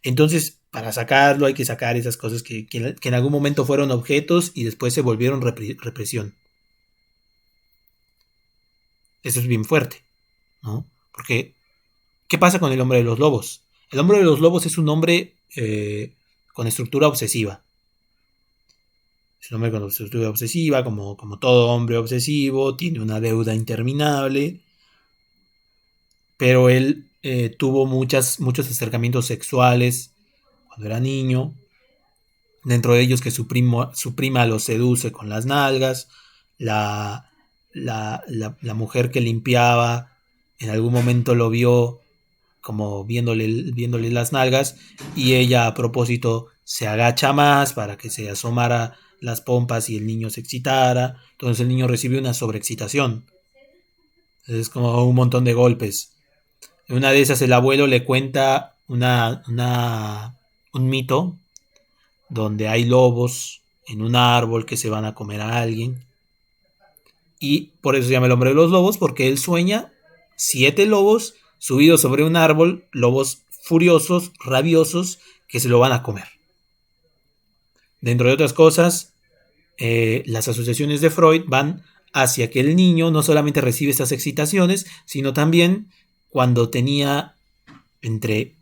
Entonces, para sacarlo hay que sacar esas cosas que en algún momento fueron objetos y después se volvieron represión. Eso es bien fuerte, ¿no? Porque, ¿qué pasa con el hombre de los lobos? El hombre de los lobos es un hombre con estructura obsesiva. Es un hombre con estructura obsesiva, como todo hombre obsesivo, tiene una deuda interminable, pero él tuvo muchos acercamientos sexuales cuando era niño, dentro de ellos que su prima lo seduce con las nalgas, la mujer que limpiaba en algún momento lo vio como viéndole las nalgas y ella a propósito se agacha más para que se asomara las pompas y el niño se excitara. Entonces el niño recibe una sobreexcitación. Es como un montón de golpes. En una de esas el abuelo le cuenta un mito donde hay lobos en un árbol que se van a comer a alguien. Y por eso se llama el hombre de los lobos, porque él sueña 7 lobos subidos sobre un árbol, lobos furiosos, rabiosos, que se lo van a comer. Dentro de otras cosas, las asociaciones de Freud van hacia que el niño no solamente recibe estas excitaciones, sino también cuando tenía entre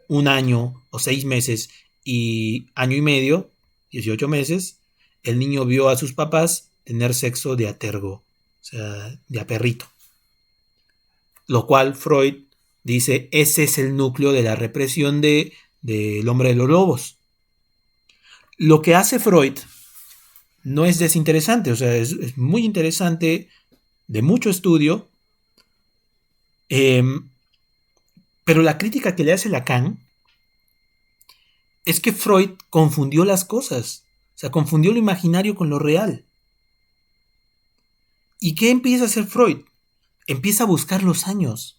1 año o 6 meses y año y medio, 18 meses, el niño vio a sus papás tener sexo de a tergo, o sea, de a perrito. Lo cual Freud dice, ese es el núcleo de la represión del hombre de los lobos. Lo que hace Freud no es desinteresante, o sea, es muy interesante, de mucho estudio, pero la crítica que le hace Lacan es que Freud confundió las cosas, o sea, confundió lo imaginario con lo real. ¿Y qué empieza a hacer Freud? Empieza a buscar los años.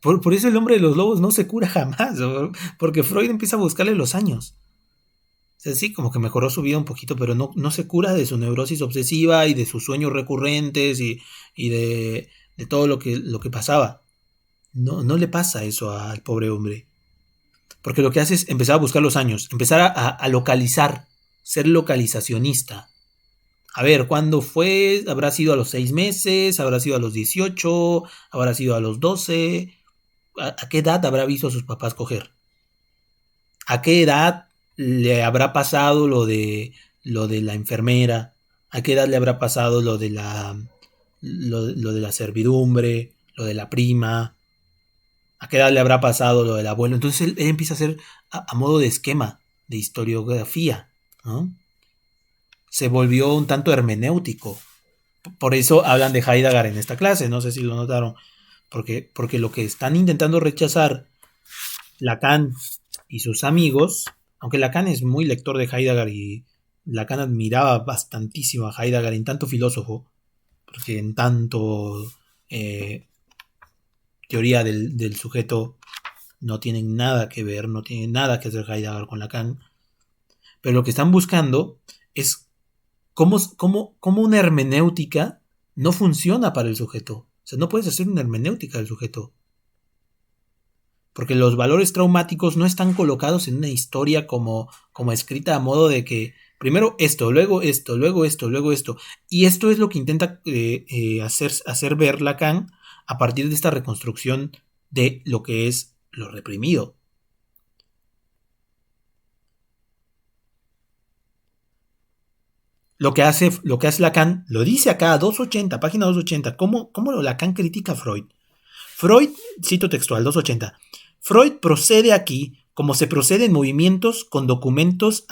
Por eso el hombre de los lobos no se cura jamás, porque Freud empieza a buscarle los años. O sea, sí, como que mejoró su vida un poquito, pero no se cura de su neurosis obsesiva y de sus sueños recurrentes y de todo lo que pasaba. No le pasa eso al pobre hombre. Porque lo que hace es empezar a buscar los años, empezar a localizar, ser localizacionista. A ver, ¿cuándo fue? ¿Habrá sido a los 6 meses? ¿Habrá sido a los 18? ¿Habrá sido a los 12? ¿A qué edad habrá visto a sus papás coger? ¿A qué edad le habrá pasado lo de la enfermera? ¿A qué edad le habrá pasado lo de la servidumbre? ¿Lo de la prima? ¿A qué edad le habrá pasado lo del abuelo? Entonces él empieza a hacer a modo de esquema, de historiografía, ¿no? Se volvió un tanto hermenéutico. Por eso hablan de Heidegger en esta clase, no sé si lo notaron, porque lo que están intentando rechazar Lacan y sus amigos, aunque Lacan es muy lector de Heidegger y Lacan admiraba bastantísimo a Heidegger en tanto filósofo, porque en tanto teoría del sujeto no tienen nada que ver, no tienen nada que hacer Heidegger con Lacan, pero lo que están buscando es cómo una hermenéutica no funciona para el sujeto. O sea, no puedes hacer una hermenéutica del sujeto. Porque los valores traumáticos no están colocados en una historia como escrita a modo de que primero esto, luego esto, luego esto, luego esto. Y esto es lo que intenta hacer ver Lacan a partir de esta reconstrucción de lo que es lo reprimido. Lo que hace Lacan, lo dice acá, 280, página 280, ¿cómo Lacan critica a Freud? Freud, cito textual, 280, Freud procede aquí como se procede en movimientos con documentos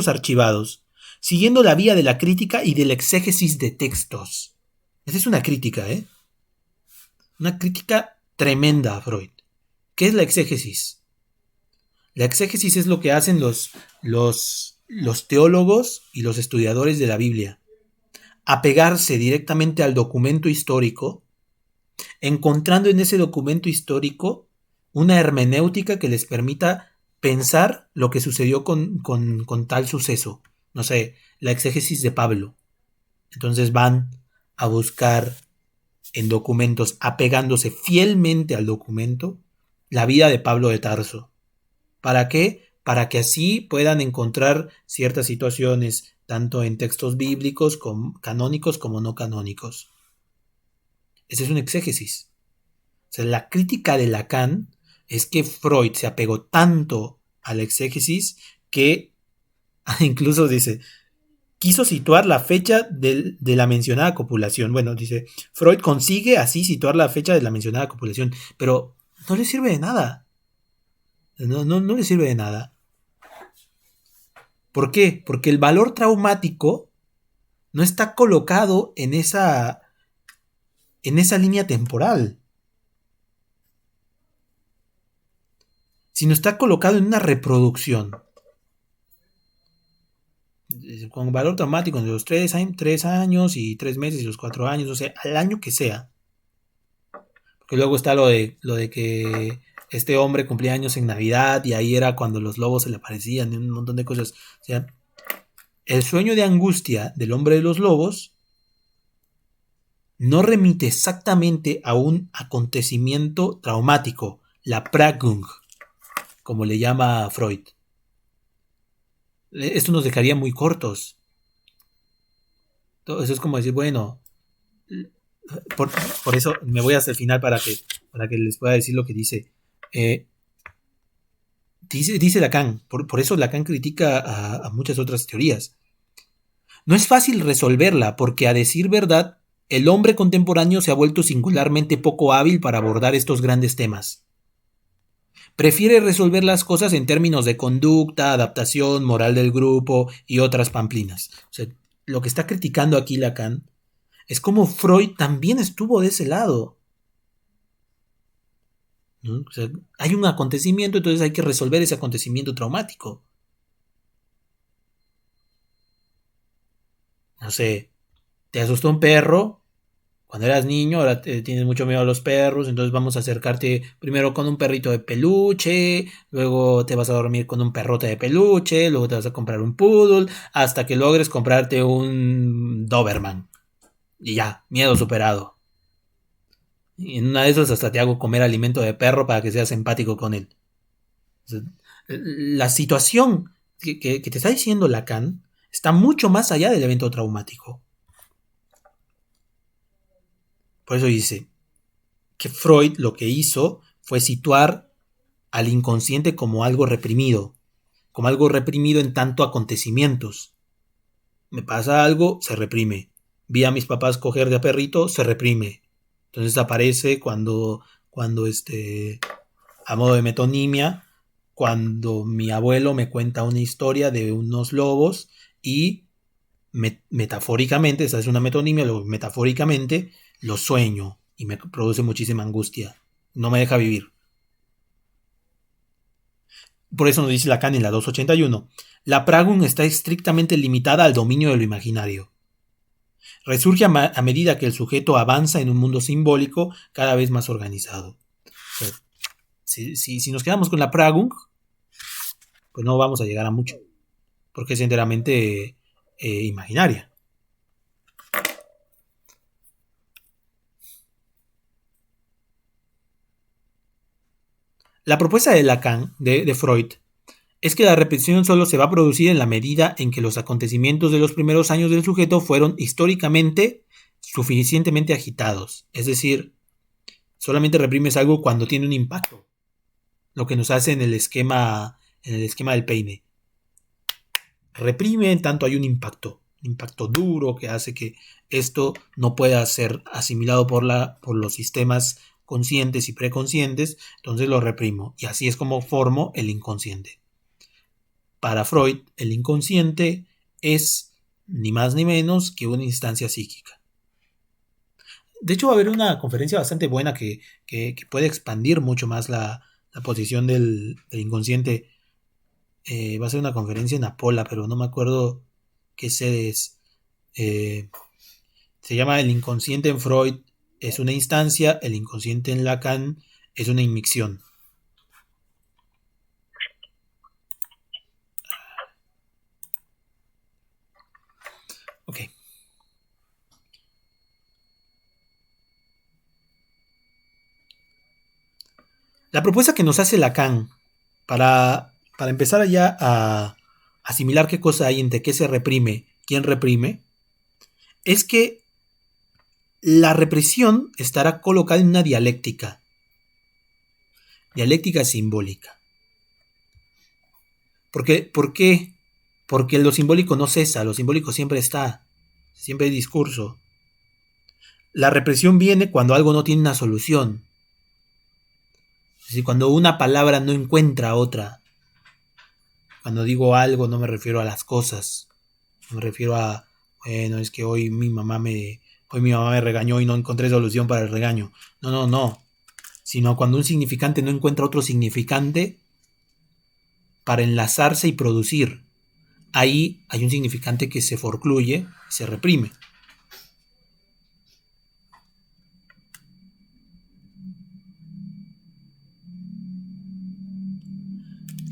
archivados, siguiendo la vía de la crítica y del exégesis de textos. Esa es una crítica, ¿eh? Una crítica tremenda a Freud. ¿Qué es la exégesis? La exégesis es lo que hacen los teólogos y los estudiadores de la Biblia. Apegarse directamente al documento histórico, encontrando en ese documento histórico una hermenéutica que les permita pensar lo que sucedió con tal suceso. No sé, la exégesis de Pablo. Entonces van a buscar en documentos, apegándose fielmente al documento, la vida de Pablo de Tarso. ¿Para qué? Para que así puedan encontrar ciertas situaciones, tanto en textos bíblicos, canónicos como no canónicos. Ese es un exégesis. O sea, la crítica de Lacan es que Freud se apegó tanto a la exégesis que incluso dice, quiso situar la fecha de la mencionada copulación. Bueno, dice, Freud consigue así situar la fecha de la mencionada copulación, pero no le sirve de nada. No le sirve de nada. ¿Por qué? Porque el valor traumático no está colocado en esa línea temporal, sino está colocado en una reproducción. Con valor traumático entre los 3 años y 3 meses y los 4 años, o sea, al año que sea. Porque luego está lo de que este hombre cumplía años en Navidad y ahí era cuando los lobos se le aparecían y un montón de cosas. O sea, el sueño de angustia del hombre de los lobos no remite exactamente a un acontecimiento traumático, la Prägung, como le llama Freud. Esto nos dejaría muy cortos. Eso es como decir, bueno, por eso me voy hasta el final para que les pueda decir lo que dice. Dice Lacan, por eso Lacan critica a muchas otras teorías. No es fácil resolverla porque, a decir verdad, el hombre contemporáneo se ha vuelto singularmente poco hábil para abordar estos grandes temas. Prefiere resolver las cosas en términos de conducta, adaptación, moral del grupo y otras pamplinas. O sea, lo que está criticando aquí Lacan es como Freud también estuvo de ese lado. ¿No? O sea, hay un acontecimiento, entonces hay que resolver ese acontecimiento traumático. No sé, te asustó un perro cuando eras niño, ahora tienes mucho miedo a los perros, entonces vamos a acercarte primero con un perrito de peluche, luego te vas a dormir con un perrote de peluche, luego te vas a comprar un poodle, hasta que logres comprarte un Doberman. Y ya, miedo superado. Y en una de esas hasta te hago comer alimento de perro para que seas empático con él. O sea, la situación que te está diciendo Lacan está mucho más allá del evento traumático. Por eso dice que Freud lo que hizo fue situar al inconsciente como algo reprimido en tanto acontecimientos. Me pasa algo, se reprime. Vi a mis papás coger de a perrito, se reprime. Entonces aparece cuando a modo de metonimia, cuando mi abuelo me cuenta una historia de unos lobos y metafóricamente, esa es una metonimia, metafóricamente lo sueño y me produce muchísima angustia. No me deja vivir. Por eso nos dice Lacan en la 281. La Pragung está estrictamente limitada al dominio de lo imaginario. Resurge a medida que el sujeto avanza en un mundo simbólico cada vez más organizado. O sea, si nos quedamos con la Pragung, pues no vamos a llegar a mucho, porque es enteramente imaginaria. La propuesta de Lacan, de Freud, es que la repetición solo se va a producir en la medida en que los acontecimientos de los primeros años del sujeto fueron históricamente suficientemente agitados. Es decir, solamente reprimes algo cuando tiene un impacto. Lo que nos hace en el esquema del peine. Reprime en tanto hay un impacto duro que hace que esto no pueda ser asimilado por los sistemas conscientes y preconscientes, entonces lo reprimo. Y así es como formo el inconsciente. Para Freud, el inconsciente es ni más ni menos que una instancia psíquica. De hecho, va a haber una conferencia bastante buena que puede expandir mucho más la posición del inconsciente. Va a ser una conferencia en Apola, pero no me acuerdo qué sede es. Se llama El inconsciente en Freud es una instancia, el inconsciente en Lacan es una inmixción. Ok. La propuesta que nos hace Lacan para empezar ya a asimilar qué cosa hay entre qué se reprime, quién reprime, es que la represión estará colocada en una dialéctica simbólica. ¿Por qué? Porque lo simbólico no cesa, lo simbólico siempre está, siempre hay discurso. La represión viene cuando algo no tiene una solución. Es decir, cuando una palabra no encuentra otra. Cuando digo algo no me refiero a las cosas. No me refiero a, bueno, es que hoy mi mamá me regañó y no encontré solución para el regaño. No. Sino cuando un significante no encuentra otro significante para enlazarse y producir. Ahí hay un significante que se forcluye, se reprime.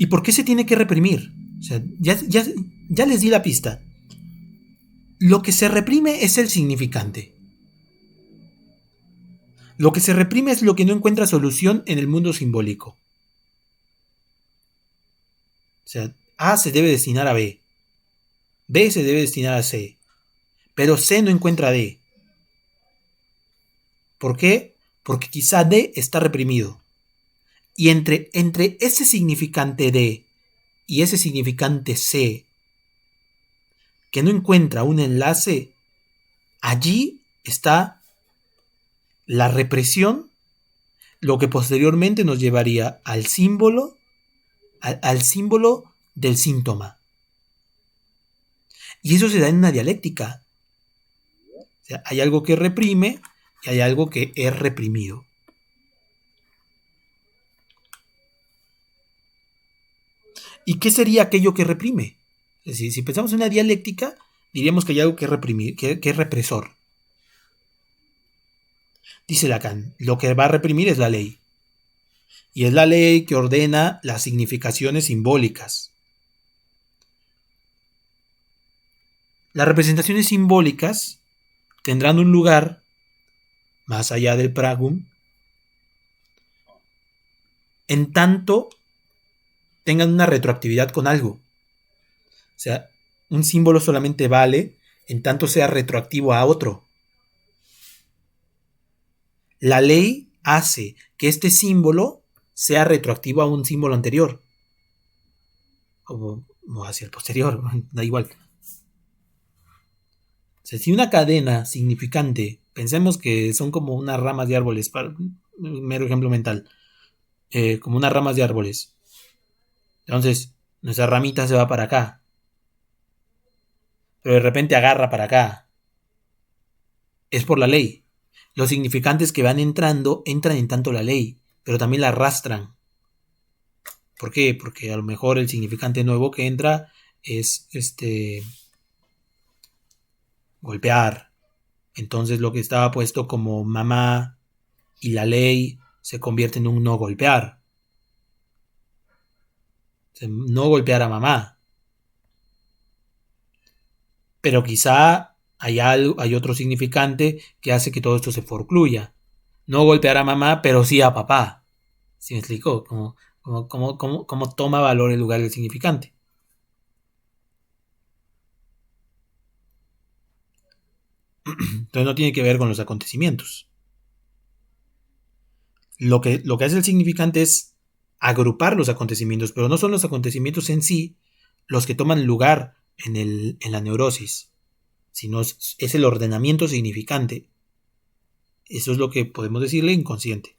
¿Y por qué se tiene que reprimir? O sea, ya les di la pista. Lo que se reprime es el significante. Lo que se reprime es lo que no encuentra solución en el mundo simbólico. O sea, A se debe destinar a B. B se debe destinar a C. Pero C no encuentra D. ¿Por qué? Porque quizá D está reprimido. Y entre ese significante D y ese significante C, que no encuentra un enlace, allí está la represión, lo que posteriormente nos llevaría al símbolo del síntoma. Y eso se da en una dialéctica. O sea, hay algo que reprime y hay algo que es reprimido. ¿Y qué sería aquello que reprime? Es decir, si pensamos en una dialéctica, diríamos que hay algo que reprimir, que es represor. Dice Lacan, lo que va a reprimir es la ley. Y es la ley que ordena las significaciones simbólicas. Las representaciones simbólicas tendrán un lugar más allá del Pragung, en tanto tengan una retroactividad con algo. O sea, un símbolo solamente vale en tanto sea retroactivo a otro. La ley hace que este símbolo sea retroactivo a un símbolo anterior. O hacia el posterior, da igual. O sea, si una cadena significante, pensemos que son como unas ramas de árboles, para un mero ejemplo mental, como unas ramas de árboles. Entonces, nuestra ramita se va para acá, pero de repente agarra para acá. Es por la ley. Los significantes que van entrando, entran en tanto la ley, pero también la arrastran. ¿Por qué? Porque a lo mejor el significante nuevo que entra es golpear. Entonces lo que estaba puesto como mamá y la ley se convierte en un no golpear. No golpear a mamá. Pero quizá hay otro significante que hace que todo esto se forcluya. No golpear a mamá, pero sí a papá. ¿Sí me explico? Como toma valor el lugar del significante. Entonces no tiene que ver con los acontecimientos. Lo que hace el significante es agrupar los acontecimientos, pero no son los acontecimientos en sí los que toman lugar en la neurosis, sino es el ordenamiento significante. Eso es lo que podemos decirle inconsciente.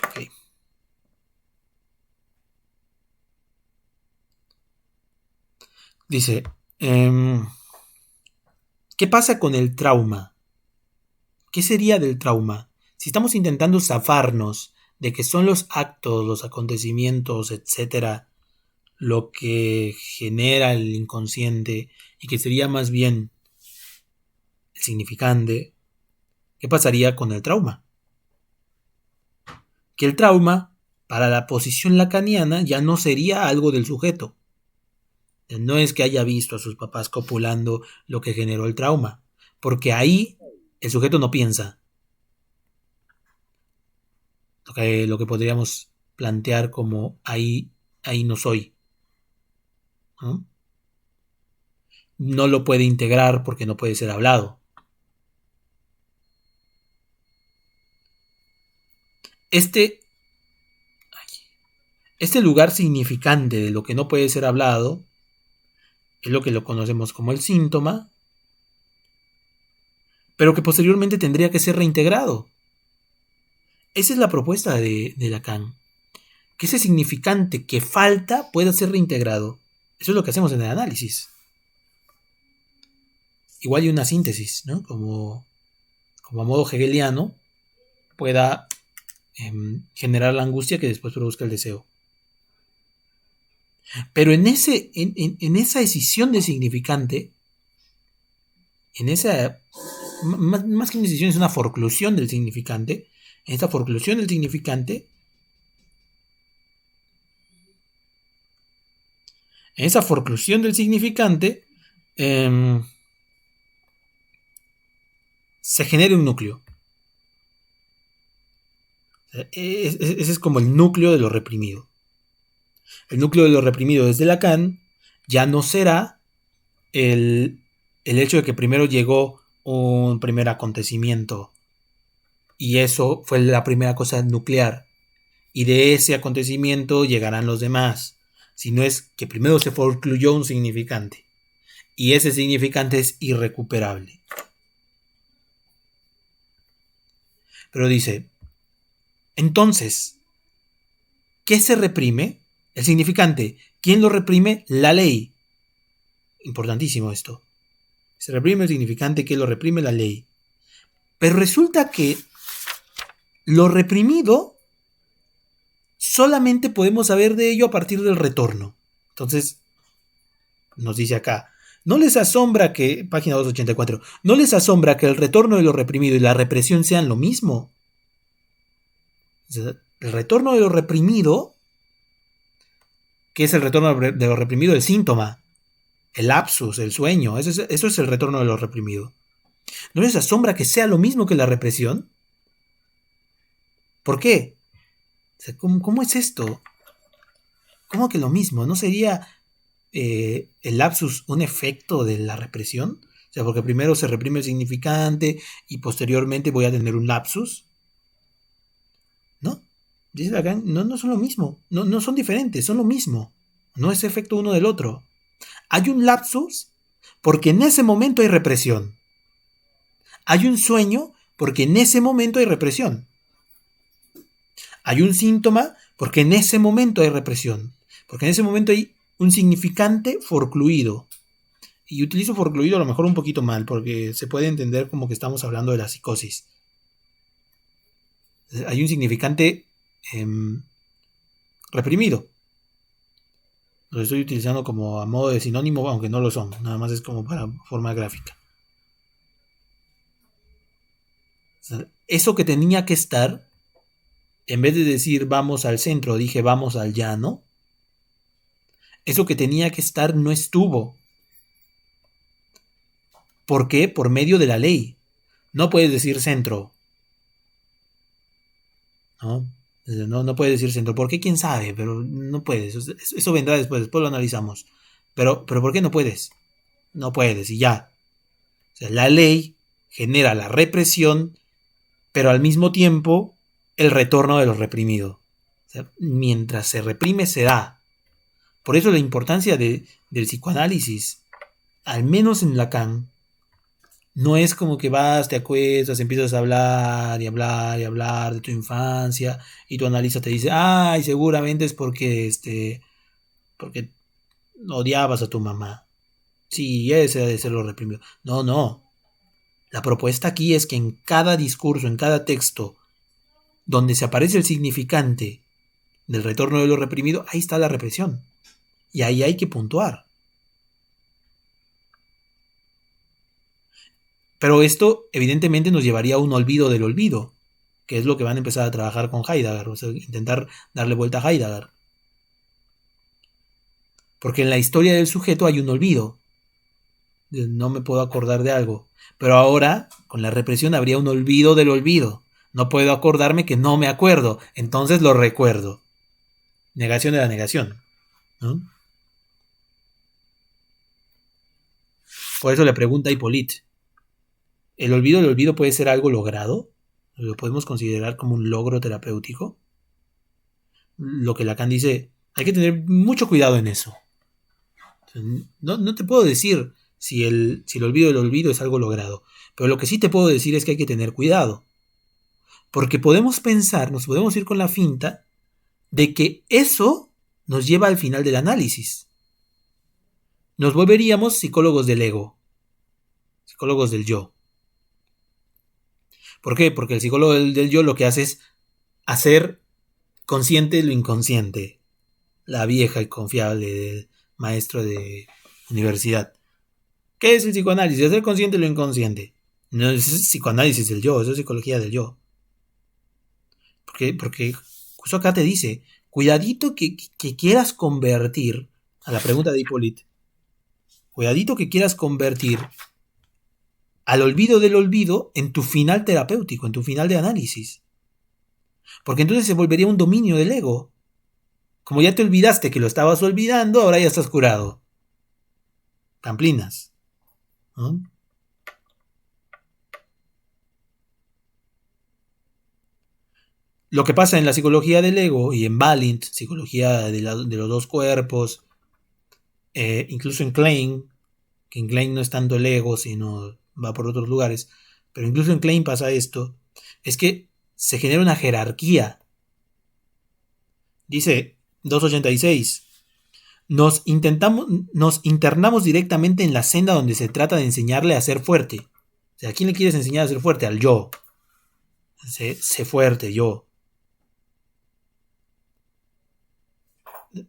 Okay. Dice, ¿qué pasa con el trauma? ¿Qué sería del trauma? Si estamos intentando zafarnos de que son los actos, los acontecimientos, etcétera, lo que genera el inconsciente y que sería más bien el significante, ¿qué pasaría con el trauma? Que el trauma, para la posición lacaniana, ya no sería algo del sujeto. No es que haya visto a sus papás copulando lo que generó el trauma, porque ahí el sujeto no piensa. Lo que podríamos plantear como ahí no soy. ¿No? No lo puede integrar porque no puede ser hablado. Este lugar significante de lo que no puede ser hablado es lo que lo conocemos como el síntoma, pero que posteriormente tendría que ser reintegrado. Esa es la propuesta de Lacan. Que ese significante que falta pueda ser reintegrado. Eso es lo que hacemos en el análisis. Igual hay una síntesis, ¿no? Como a modo hegeliano pueda generar la angustia que después produzca el deseo. Pero en esa decisión de significante, en esa, más que una decisión, es una forclusión del significante. En esta forclusión del significante, se genera un núcleo. Ese es como el núcleo de lo reprimido. El núcleo de lo reprimido desde Lacan ya no será el hecho de que primero llegó un primer acontecimiento y eso fue la primera cosa nuclear y de ese acontecimiento llegarán los demás, sino es que primero se forcluyó un significante y ese significante es irrecuperable. Pero dice, entonces, ¿qué se reprime? El significante. ¿Quién lo reprime? La ley. Importantísimo esto. Se reprime el significante, ¿quién lo reprime? La ley. Pero resulta que lo reprimido solamente podemos saber de ello a partir del retorno. Entonces, nos dice acá, ¿no les asombra que, página 284, no les asombra que el retorno de lo reprimido y la represión sean lo mismo? O sea, el retorno de lo reprimido, ¿qué es el retorno de lo reprimido? El síntoma, el lapsus, el sueño, eso es el retorno de lo reprimido. ¿No les asombra que sea lo mismo que la represión? ¿Por qué? O sea, ¿cómo es esto? ¿Cómo que lo mismo? ¿No sería el lapsus un efecto de la represión? O sea, porque primero se reprime el significante y posteriormente voy a tener un lapsus. ¿No? Dice Lacan, no son lo mismo. No son diferentes, son lo mismo. No es efecto uno del otro. Hay un lapsus porque en ese momento hay represión. Hay un sueño porque en ese momento hay represión. Hay un síntoma porque en ese momento hay represión. Porque en ese momento hay un significante forcluido. Y utilizo forcluido a lo mejor un poquito mal porque se puede entender como que estamos hablando de la psicosis. Hay un significante reprimido. Lo estoy utilizando como a modo de sinónimo, aunque no lo son. Nada más es como para forma gráfica. O sea, eso que tenía que estar, en vez de decir vamos al centro, dije vamos al llano. Eso que tenía que estar no estuvo. ¿Por qué? Por medio de la ley. No puedes decir centro. No puedes decir centro. ¿Por qué? ¿Quién sabe? Pero no puedes. Eso vendrá después lo analizamos. Pero ¿por qué no puedes? No puedes y ya. O sea, la ley genera la represión, pero al mismo tiempo el retorno de lo reprimido. O sea, mientras se reprime, se da. Por eso la importancia del psicoanálisis, al menos en Lacan, no es como que vas, te acuestas, empiezas a hablar y hablar y hablar de tu infancia y tu analista te dice, ay, seguramente es porque odiabas a tu mamá. Sí, ese debe ser lo reprimido. No. La propuesta aquí es que en cada discurso, en cada texto, donde se aparece el significante del retorno de lo reprimido, ahí está la represión. Y ahí hay que puntuar. Pero esto evidentemente nos llevaría a un olvido del olvido, que es lo que van a empezar a trabajar con Heidegger, o sea, intentar darle vuelta a Heidegger. Porque en la historia del sujeto hay un olvido. No me puedo acordar de algo. Pero ahora, con la represión, habría un olvido del olvido. No puedo acordarme que no me acuerdo, entonces lo recuerdo. Negación de la negación, ¿no? Por eso le pregunta a Hippolyte, ¿el olvido del olvido puede ser algo logrado? ¿Lo podemos considerar como un logro terapéutico? Lo que Lacan dice, hay que tener mucho cuidado en eso. No te puedo decir si el olvido del olvido es algo logrado, pero lo que sí te puedo decir es que hay que tener cuidado. Porque podemos pensar, nos podemos ir con la finta de que eso nos lleva al final del análisis. Nos volveríamos psicólogos del ego, psicólogos del yo. ¿Por qué? Porque el psicólogo del yo lo que hace es hacer consciente lo inconsciente. La vieja y confiable del maestro de universidad. ¿Qué es el psicoanálisis? Hacer consciente lo inconsciente. No es psicoanálisis del yo, eso es psicología del yo. Porque justo acá te dice, cuidadito que quieras convertir, a la pregunta de Hippolyte, cuidadito que quieras convertir al olvido del olvido en tu final terapéutico, en tu final de análisis. Porque entonces se volvería un dominio del ego. Como ya te olvidaste que lo estabas olvidando, ahora ya estás curado. Pamplinas. ¿No? Lo que pasa en la psicología del ego y en Balint, psicología de los dos cuerpos, incluso en Klein, que en Klein no es tanto el ego, sino va por otros lugares, pero incluso en Klein pasa esto, es que se genera una jerarquía. Dice 286, nos internamos directamente en la senda donde se trata de enseñarle a ser fuerte. O sea, ¿a quién le quieres enseñar a ser fuerte? Al yo. Sé fuerte, yo.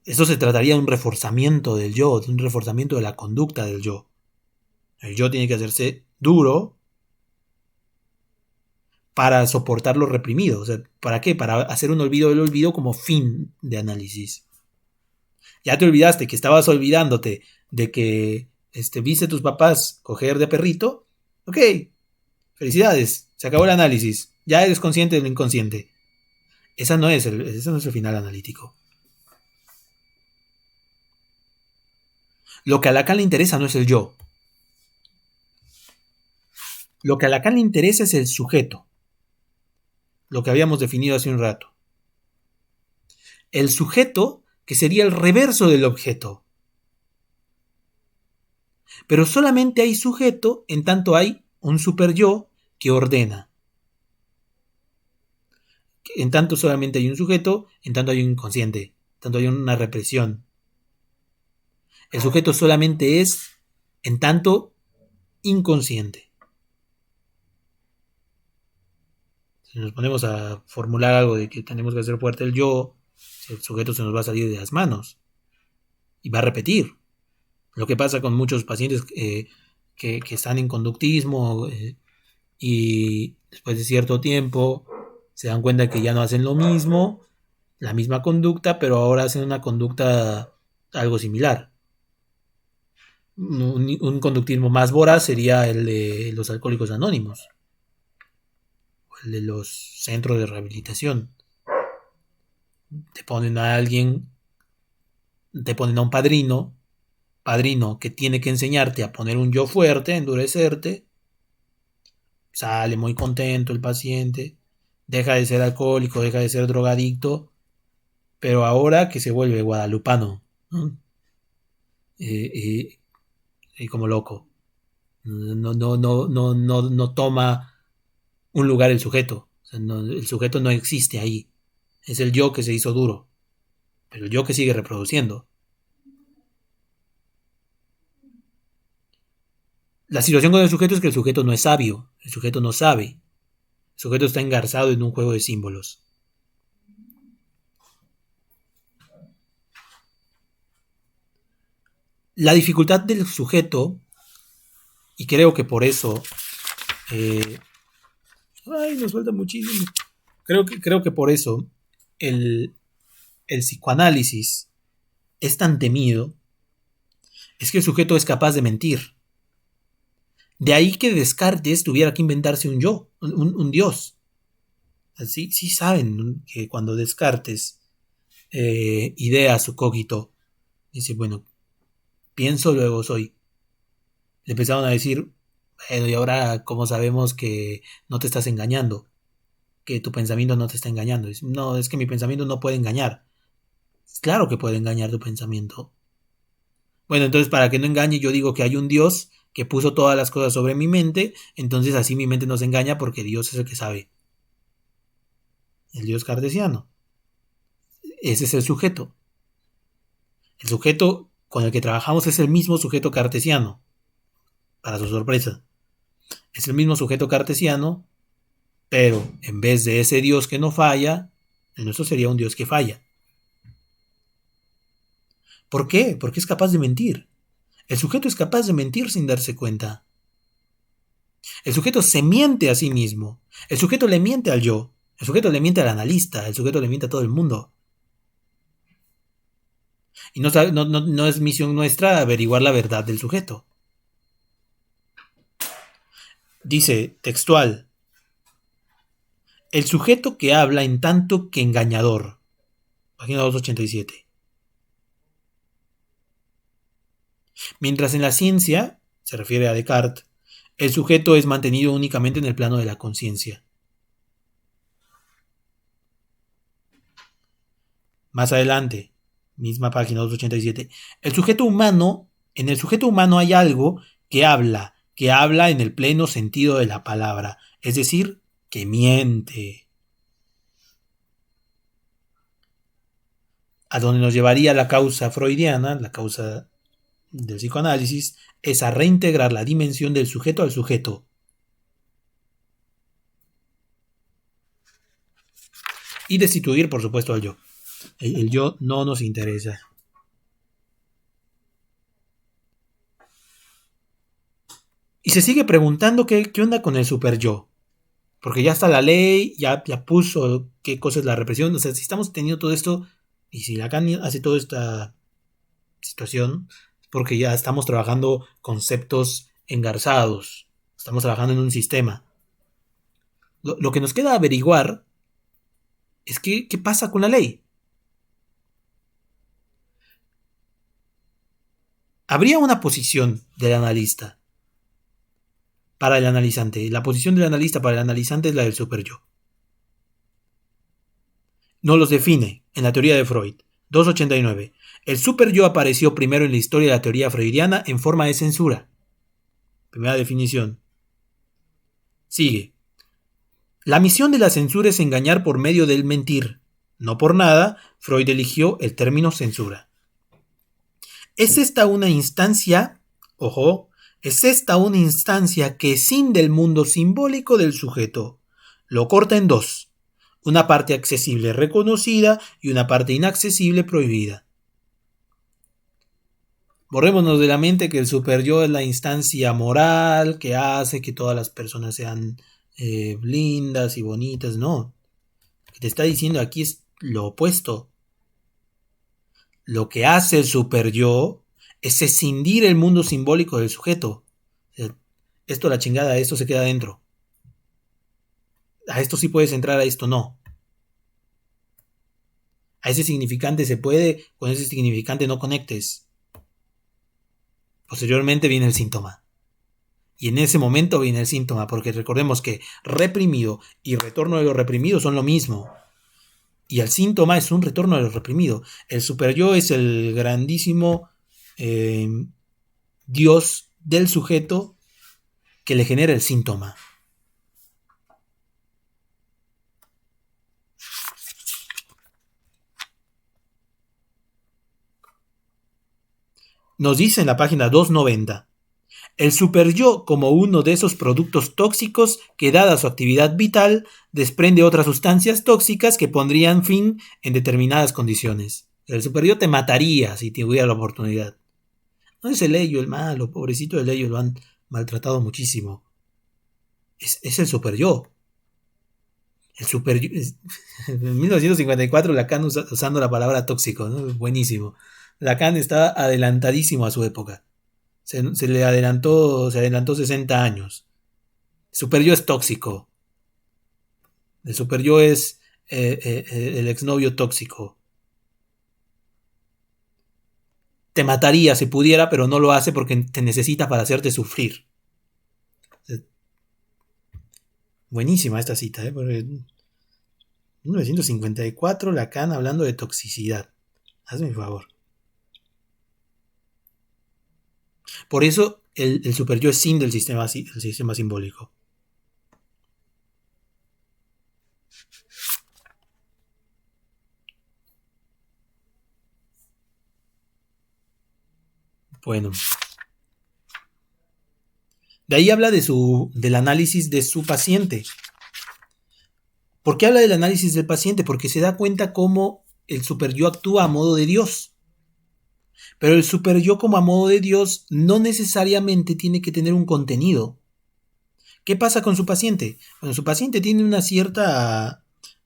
Eso se trataría de un reforzamiento del yo, de un reforzamiento de la conducta del yo. El yo tiene que hacerse duro para soportar lo reprimido. O sea, ¿para qué? Para hacer un olvido del olvido como fin de análisis. Ya te olvidaste que estabas olvidándote de que viste a tus papás coger de perrito. Ok, felicidades, se acabó el análisis. Ya eres consciente de lo inconsciente. ese no es el final analítico. Lo que a Lacan le interesa no es el yo. Lo que a Lacan le interesa es el sujeto. Lo que habíamos definido hace un rato. El sujeto, que sería el reverso del objeto. Pero solamente hay sujeto en tanto hay un superyo que ordena. En tanto solamente hay un sujeto, en tanto hay un inconsciente, en tanto hay una represión. El sujeto solamente es en tanto inconsciente. Si nos ponemos a formular algo de que tenemos que hacer fuerte el yo, el sujeto se nos va a salir de las manos y va a repetir. Lo que pasa con muchos pacientes que están en conductismo y después de cierto tiempo se dan cuenta que ya no hacen lo mismo, la misma conducta, pero ahora hacen una conducta algo similar. Un conductismo más voraz sería el de los alcohólicos anónimos, o el de los centros de rehabilitación. Te ponen a alguien, te ponen a un padrino que tiene que enseñarte a poner un yo fuerte, a endurecerte. Sale muy contento el paciente, deja de ser alcohólico, deja de ser drogadicto, pero ahora que se vuelve guadalupano, ¿no? Y como loco. No toma un lugar el sujeto. O sea, el sujeto no existe ahí. Es el yo que se hizo duro, pero el yo que sigue reproduciendo. La situación con el sujeto es que el sujeto no es sabio, el sujeto no sabe, el sujeto está engarzado en un juego de símbolos. La dificultad del sujeto, y creo que por eso, nos falta muchísimo. Creo que por eso el psicoanálisis es tan temido, es que el sujeto es capaz de mentir. De ahí que Descartes tuviera que inventarse un yo, un dios. Sí saben que cuando Descartes idea su cogito, dice, bueno, pienso, luego soy. Le empezaron a decir, bueno, y ahora, ¿cómo sabemos que no te estás engañando? Que tu pensamiento no te está engañando. Dice, no, es que mi pensamiento no puede engañar. Claro que puede engañar tu pensamiento. Bueno, entonces para que no engañe, yo digo que hay un Dios que puso todas las cosas sobre mi mente, entonces así mi mente no se engaña porque Dios es el que sabe. El Dios cartesiano. Ese es el sujeto. El sujeto con el que trabajamos es el mismo sujeto cartesiano. Para su sorpresa. Es el mismo sujeto cartesiano, pero en vez de ese Dios que no falla, el nuestro sería un Dios que falla. ¿Por qué? Porque es capaz de mentir. El sujeto es capaz de mentir sin darse cuenta. El sujeto se miente a sí mismo. El sujeto le miente al yo. El sujeto le miente al analista. El sujeto le miente a todo el mundo. Y no es misión nuestra averiguar la verdad del sujeto. Dice textual: el sujeto que habla en tanto que engañador. Página 287. Mientras en la ciencia, se refiere a Descartes, el sujeto es mantenido únicamente en el plano de la conciencia. Más adelante, misma página 287, en el sujeto humano hay algo que habla en el pleno sentido de la palabra, es decir, que miente. A donde nos llevaría la causa freudiana, la causa del psicoanálisis, es a reintegrar la dimensión del sujeto al sujeto. Y destituir, por supuesto, al yo. El yo no nos interesa. Y se sigue preguntando qué onda con el super yo. Porque ya está la ley, ya puso qué cosa es la represión. O sea, si estamos teniendo todo esto, y si Lacan hace toda esta situación, es porque ya estamos trabajando conceptos engarzados. Estamos trabajando en un sistema. Lo que nos queda averiguar es que, ¿qué pasa con la ley? Habría una posición del analista para el analizante. La posición del analista para el analizante es la del superyo. No los define en la teoría de Freud. 289. El superyo apareció primero en la historia de la teoría freudiana en forma de censura. Primera definición. Sigue. La misión de la censura es engañar por medio del mentir. No por nada, Freud eligió el término censura. Es esta una instancia, ojo, es esta una instancia que escinde el mundo simbólico del sujeto. Lo corta en dos. Una parte accesible reconocida y una parte inaccesible prohibida. Borrémonos de la mente que el superyo es la instancia moral que hace que todas las personas sean lindas y bonitas. No. Lo que te está diciendo aquí es lo opuesto. Lo que hace el superyo es escindir el mundo simbólico del sujeto. Esto la chingada, esto se queda dentro. A esto sí puedes entrar, a esto no. A ese significante se puede, con ese significante no conectes. Posteriormente viene el síntoma. Y en ese momento viene el síntoma, porque recordemos que reprimido y retorno de lo reprimido son lo mismo. Y el síntoma es un retorno de lo reprimido. El superyo es el grandísimo Dios del sujeto que le genera el síntoma. Nos dice en la página 290. El superyo como uno de esos productos tóxicos que dada su actividad vital desprende otras sustancias tóxicas que pondrían fin en determinadas condiciones. El superyo te mataría si tuviera la oportunidad. No es el ello el malo, pobrecito del ello, lo han maltratado muchísimo. Es el superyo. El superyo. En 1954 Lacan usando la palabra tóxico, ¿no? Buenísimo. Lacan está adelantadísimo a su época. Se le adelantó 60 años. El superyo es tóxico. El superyo es el exnovio tóxico. Te mataría si pudiera, pero no lo hace porque te necesita para hacerte sufrir. Buenísima esta cita, ¿eh? Porque en 1954 Lacan hablando de toxicidad. Hazme un favor. Por eso el superyo es sin del sistema simbólico. Bueno. De ahí habla del análisis de su paciente. ¿Por qué habla del análisis del paciente? Porque se da cuenta cómo el superyo actúa a modo de Dios. Pero el superyo como a modo de Dios no necesariamente tiene que tener un contenido. ¿Qué pasa con su paciente? Bueno, su paciente tiene una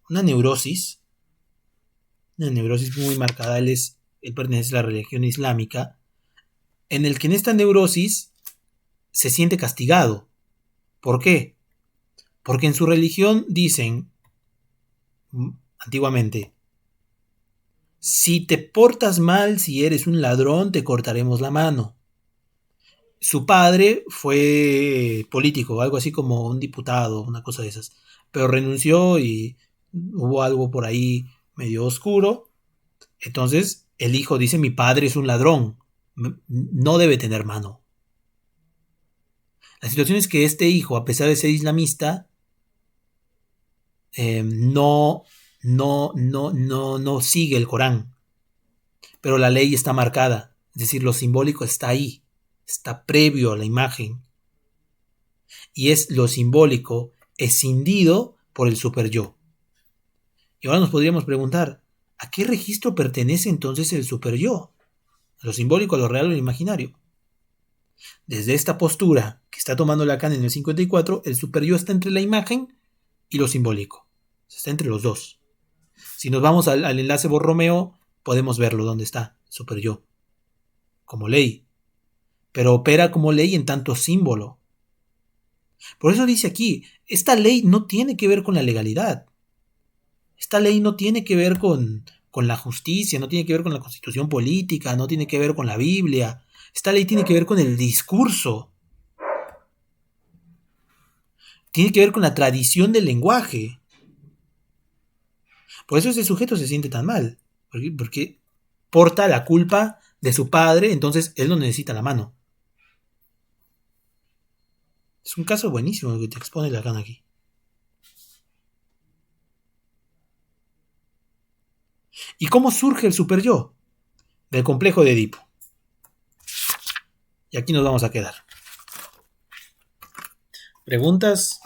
neurosis muy marcada. Él pertenece a la religión islámica, en el que en esta neurosis se siente castigado. ¿Por qué? Porque en su religión dicen, antiguamente, si te portas mal, si eres un ladrón, te cortaremos la mano. Su padre fue político, algo así como un diputado, una cosa de esas, pero renunció y hubo algo por ahí medio oscuro. Entonces el hijo dice, mi padre es un ladrón, no debe tener mano. La situación es que este hijo, a pesar de ser islamista, no sigue el Corán, pero la ley está marcada, es decir, lo simbólico está ahí, está previo a la imagen, y es lo simbólico escindido por el superyo. Y ahora nos podríamos preguntar, ¿a qué registro pertenece entonces el superyo? ¿A lo simbólico, a lo real o al imaginario? Desde esta postura que está tomando Lacan en el 54, el superyo está entre la imagen y lo simbólico. Está entre los dos. Si nos vamos al enlace Borromeo, podemos verlo donde está, superyo, como ley. Pero opera como ley en tanto símbolo. Por eso dice aquí, esta ley no tiene que ver con la legalidad. Esta ley no tiene que ver con la justicia, no tiene que ver con la constitución política, no tiene que ver con la Biblia. Esta ley tiene que ver con el discurso. Tiene que ver con la tradición del lenguaje. Por eso ese sujeto se siente tan mal. Porque porta la culpa de su padre, entonces él no necesita la mano. Es un caso buenísimo que te expone Lacan aquí. ¿Y cómo surge el superyo? Del complejo de Edipo. Y aquí nos vamos a quedar. ¿Preguntas?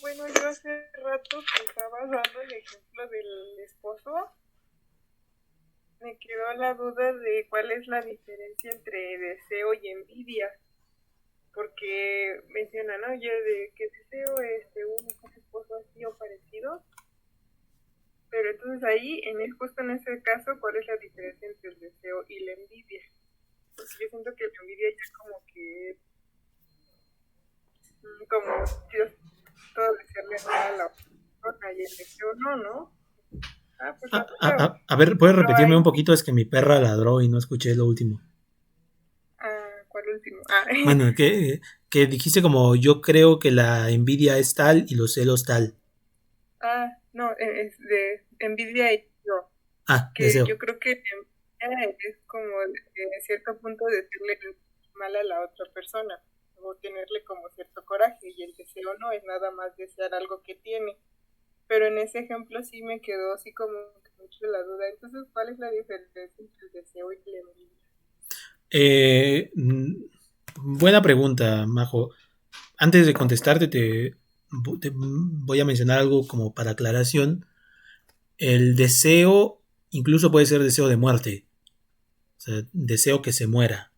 Bueno, yo hace rato que estaba dando el ejemplo del esposo. Me quedó la duda de cuál es la diferencia entre deseo y envidia. Porque menciona, ¿no? Yo de que deseo un esposo así o parecido. Pero entonces ahí, justo en ese caso, ¿cuál es la diferencia entre el deseo y la envidia? Porque yo siento que la envidia ya como que Dios, todo desearle mal a la persona y el deseo no. A ver, ¿puedes repetirme un poquito? Es que mi perra ladró y no escuché lo último. ¿Cuál último? Bueno, que dijiste como yo creo que la envidia es tal y los celos tal. No, es de envidia y yo. Que deseo. yo creo que envidia es como en cierto punto decirle mal a la otra persona o tenerle como cierto coraje, y el deseo no es nada más desear algo que tiene. Pero en ese ejemplo sí me quedó así como mucho la duda. Entonces, ¿cuál es la diferencia entre el deseo y la envidia? Buena pregunta, Majo. Antes de contestarte, te voy a mencionar algo como para aclaración. El deseo incluso puede ser deseo de muerte. O sea, deseo que se muera.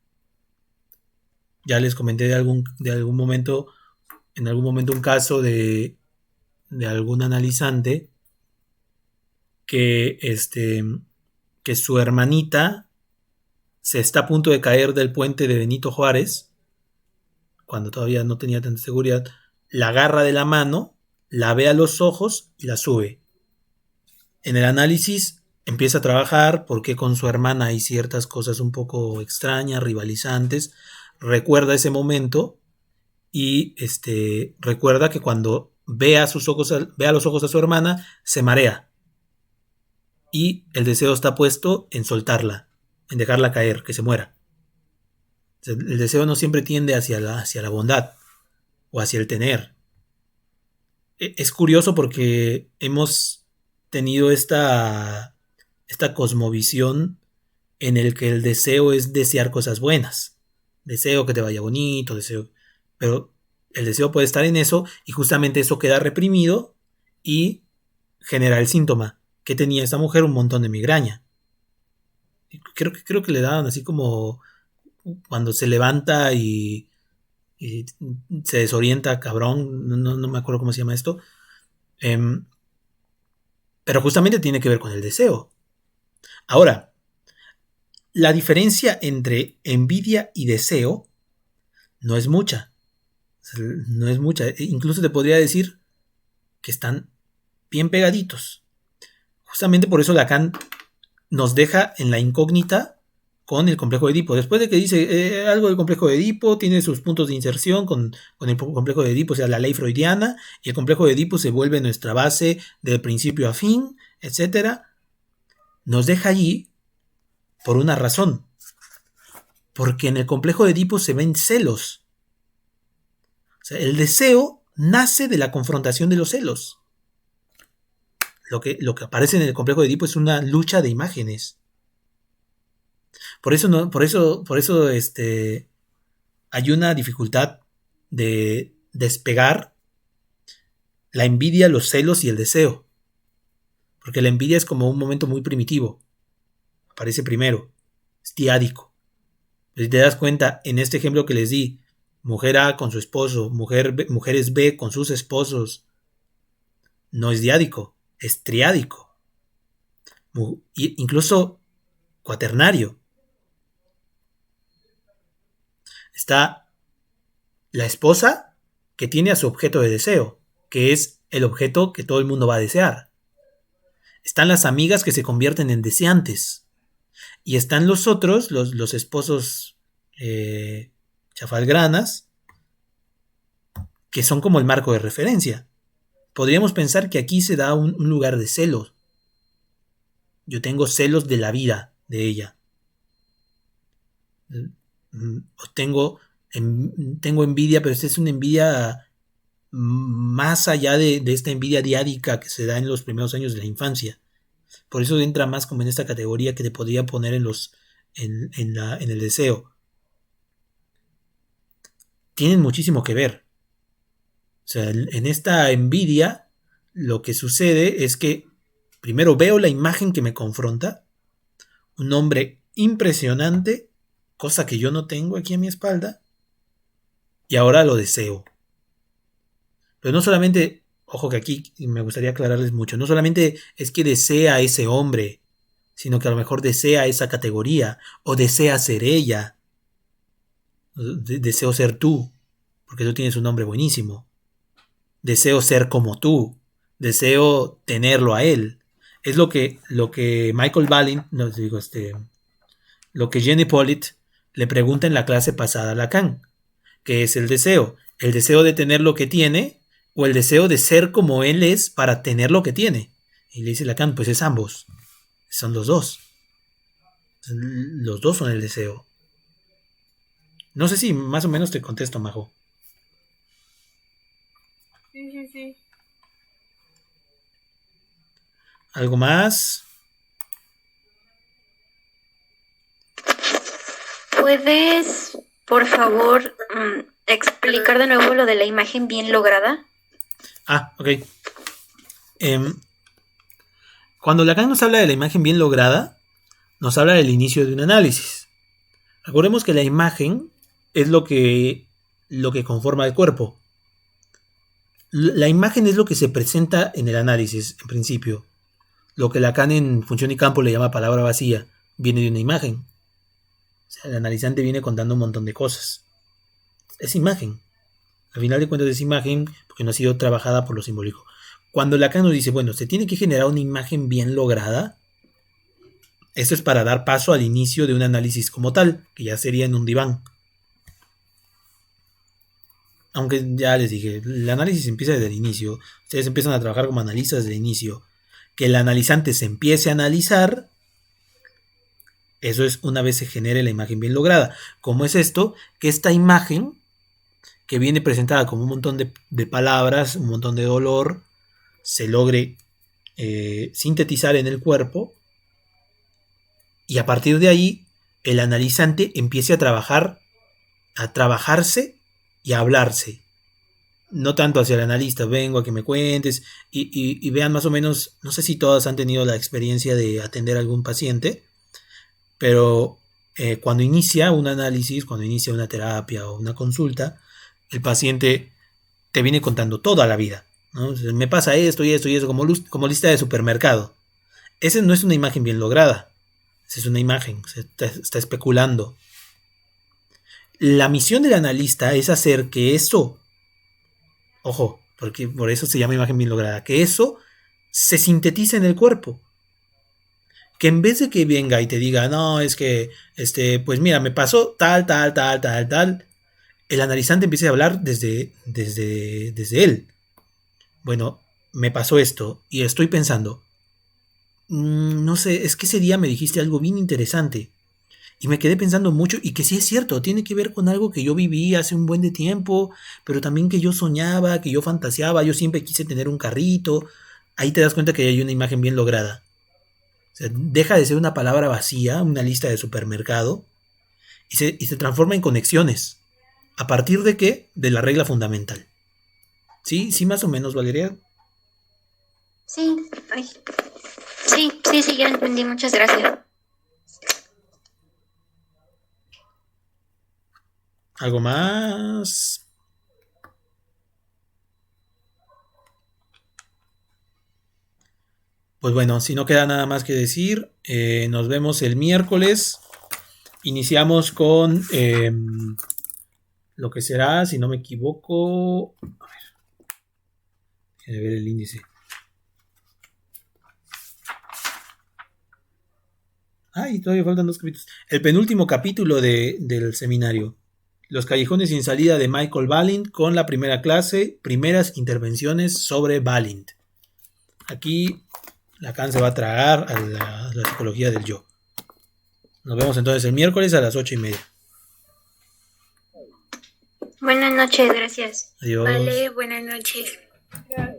Ya les comenté en algún momento un caso de algún analizante que su hermanita se está a punto de caer del puente de Benito Juárez, cuando todavía no tenía tanta seguridad, la agarra de la mano, la ve a los ojos y la sube. En el análisis empieza a trabajar porque con su hermana hay ciertas cosas un poco extrañas, rivalizantes. Recuerda ese momento y recuerda que cuando ve a los ojos a su hermana, se marea. Y el deseo está puesto en soltarla, en dejarla caer, que se muera. O sea, el deseo no siempre tiende hacia la bondad o hacia el tener. Es curioso porque hemos tenido esta cosmovisión en el que el deseo es desear cosas buenas. Deseo que te vaya bonito, pero el deseo puede estar en eso y justamente eso queda reprimido y genera el síntoma. Que tenía esta mujer un montón de migraña. Creo que le daban así como cuando se levanta y se desorienta, cabrón, no me acuerdo cómo se llama esto. Pero justamente tiene que ver con el deseo. Ahora, la diferencia entre envidia y deseo no es mucha. No es mucha. Incluso te podría decir que están bien pegaditos. Justamente por eso Lacan nos deja en la incógnita con el complejo de Edipo. Después de que dice algo del complejo de Edipo, tiene sus puntos de inserción con el complejo de Edipo, o sea, la ley freudiana, y el complejo de Edipo se vuelve nuestra base del principio a fin, etc. Nos deja allí por una razón. Porque en el complejo de Edipo se ven celos. O sea, el deseo nace de la confrontación de los celos. Lo que aparece en el complejo de Edipo es una lucha de imágenes. Por eso hay una dificultad de despegar la envidia, los celos y el deseo. Porque la envidia es como un momento muy primitivo. Aparece primero. Es diádico. Si te das cuenta, en este ejemplo que les di, mujer A con su esposo, mujeres B con sus esposos, no es diádico, es triádico. Incluso cuaternario. Está la esposa que tiene a su objeto de deseo, que es el objeto que todo el mundo va a desear. Están las amigas que se convierten en deseantes. Y están los otros, los esposos chafalgranas, que son como el marco de referencia. Podríamos pensar que aquí se da un lugar de celos. Yo tengo celos de la vida de ella. Tengo envidia, pero esta es una envidia más allá de esta envidia diádica que se da en los primeros años de la infancia. Por eso entra más como en esta categoría que te podría poner en el deseo. Tienen muchísimo que ver. O sea, en esta envidia lo que sucede es que primero veo la imagen que me confronta, un hombre impresionante, cosa que yo no tengo aquí a mi espalda, y ahora lo deseo. Pero no solamente, ojo que aquí me gustaría aclararles mucho, no solamente es que desea a ese hombre, sino que a lo mejor desea esa categoría, o desea ser ella. Deseo ser tú, porque tú tienes un nombre buenísimo. Deseo ser como tú, deseo tenerlo a él. Es lo que Michael Balin, no digo lo que Jenny Pollitt le pregunta en la clase pasada a Lacan, que es el deseo de tener lo que tiene o el deseo de ser como él es para tener lo que tiene. Y le dice Lacan, pues es ambos, son los dos son el deseo. No sé si más o menos te contesto, Majo. Sí. ¿Algo más? ¿Puedes, por favor, explicar de nuevo lo de la imagen bien lograda? Ok. Cuando Lacan nos habla de la imagen bien lograda, nos habla del inicio de un análisis. Recordemos que la imagen es lo que conforma el cuerpo. La imagen es lo que se presenta en el análisis, en principio. Lo que Lacan en Función y Campo le llama palabra vacía, viene de una imagen. O sea, el analizante viene contando un montón de cosas. Es imagen. Al final de cuentas es imagen porque no ha sido trabajada por lo simbólico. Cuando Lacan nos dice, bueno, se tiene que generar una imagen bien lograda, esto es para dar paso al inicio de un análisis como tal, que ya sería en un diván. Aunque ya les dije, el análisis empieza desde el inicio. Ustedes empiezan a trabajar como analistas desde el inicio. Que el analizante se empiece a analizar, eso es una vez se genere la imagen bien lograda. ¿Cómo es esto? Que esta imagen, que viene presentada como un montón de palabras, un montón de dolor, se logre sintetizar en el cuerpo, y a partir de ahí el analizante empiece a trabajarse y a hablarse. No tanto hacia el analista, vengo a que me cuentes y vean más o menos, no sé si todas han tenido la experiencia de atender a algún paciente, pero cuando inicia un análisis, cuando inicia una terapia o una consulta, el paciente te viene contando toda la vida, ¿no? Me pasa esto y esto y eso, como lista de supermercado. Esa no es una imagen bien lograda, esa es una imagen, se está especulando. La misión del analista es hacer que eso, ojo, porque por eso se llama imagen bien lograda, que eso se sintetiza en el cuerpo. Que en vez de que venga y te diga, no, es que, pues mira, me pasó tal, el analizante empieza a hablar desde él. Bueno, me pasó esto y estoy pensando, no sé, es que ese día me dijiste algo bien interesante. Y me quedé pensando mucho, y que sí es cierto, tiene que ver con algo que yo viví hace un buen de tiempo, pero también que yo soñaba, que yo fantaseaba, yo siempre quise tener un carrito. Ahí te das cuenta que hay una imagen bien lograda. O sea, deja de ser una palabra vacía, una lista de supermercado, y se transforma en conexiones. ¿A partir de qué? De la regla fundamental. ¿Sí? ¿Sí más o menos, Valeria? Sí, sí, ya entendí, muchas gracias. ¿Algo más? Pues bueno, si no queda nada más que decir, nos vemos el miércoles. Iniciamos con lo que será, si no me equivoco. A ver. Déjenme ver el índice. Ay, todavía faltan 2 capítulos. El penúltimo capítulo del seminario. Los callejones sin salida de Michael Balint con la primera clase, primeras intervenciones sobre Balint. Aquí Lacan se va a tragar a la psicología del yo. Nos vemos entonces el miércoles a las 8:30. Buenas noches, gracias. Adiós. Vale, buenas noches. Gracias.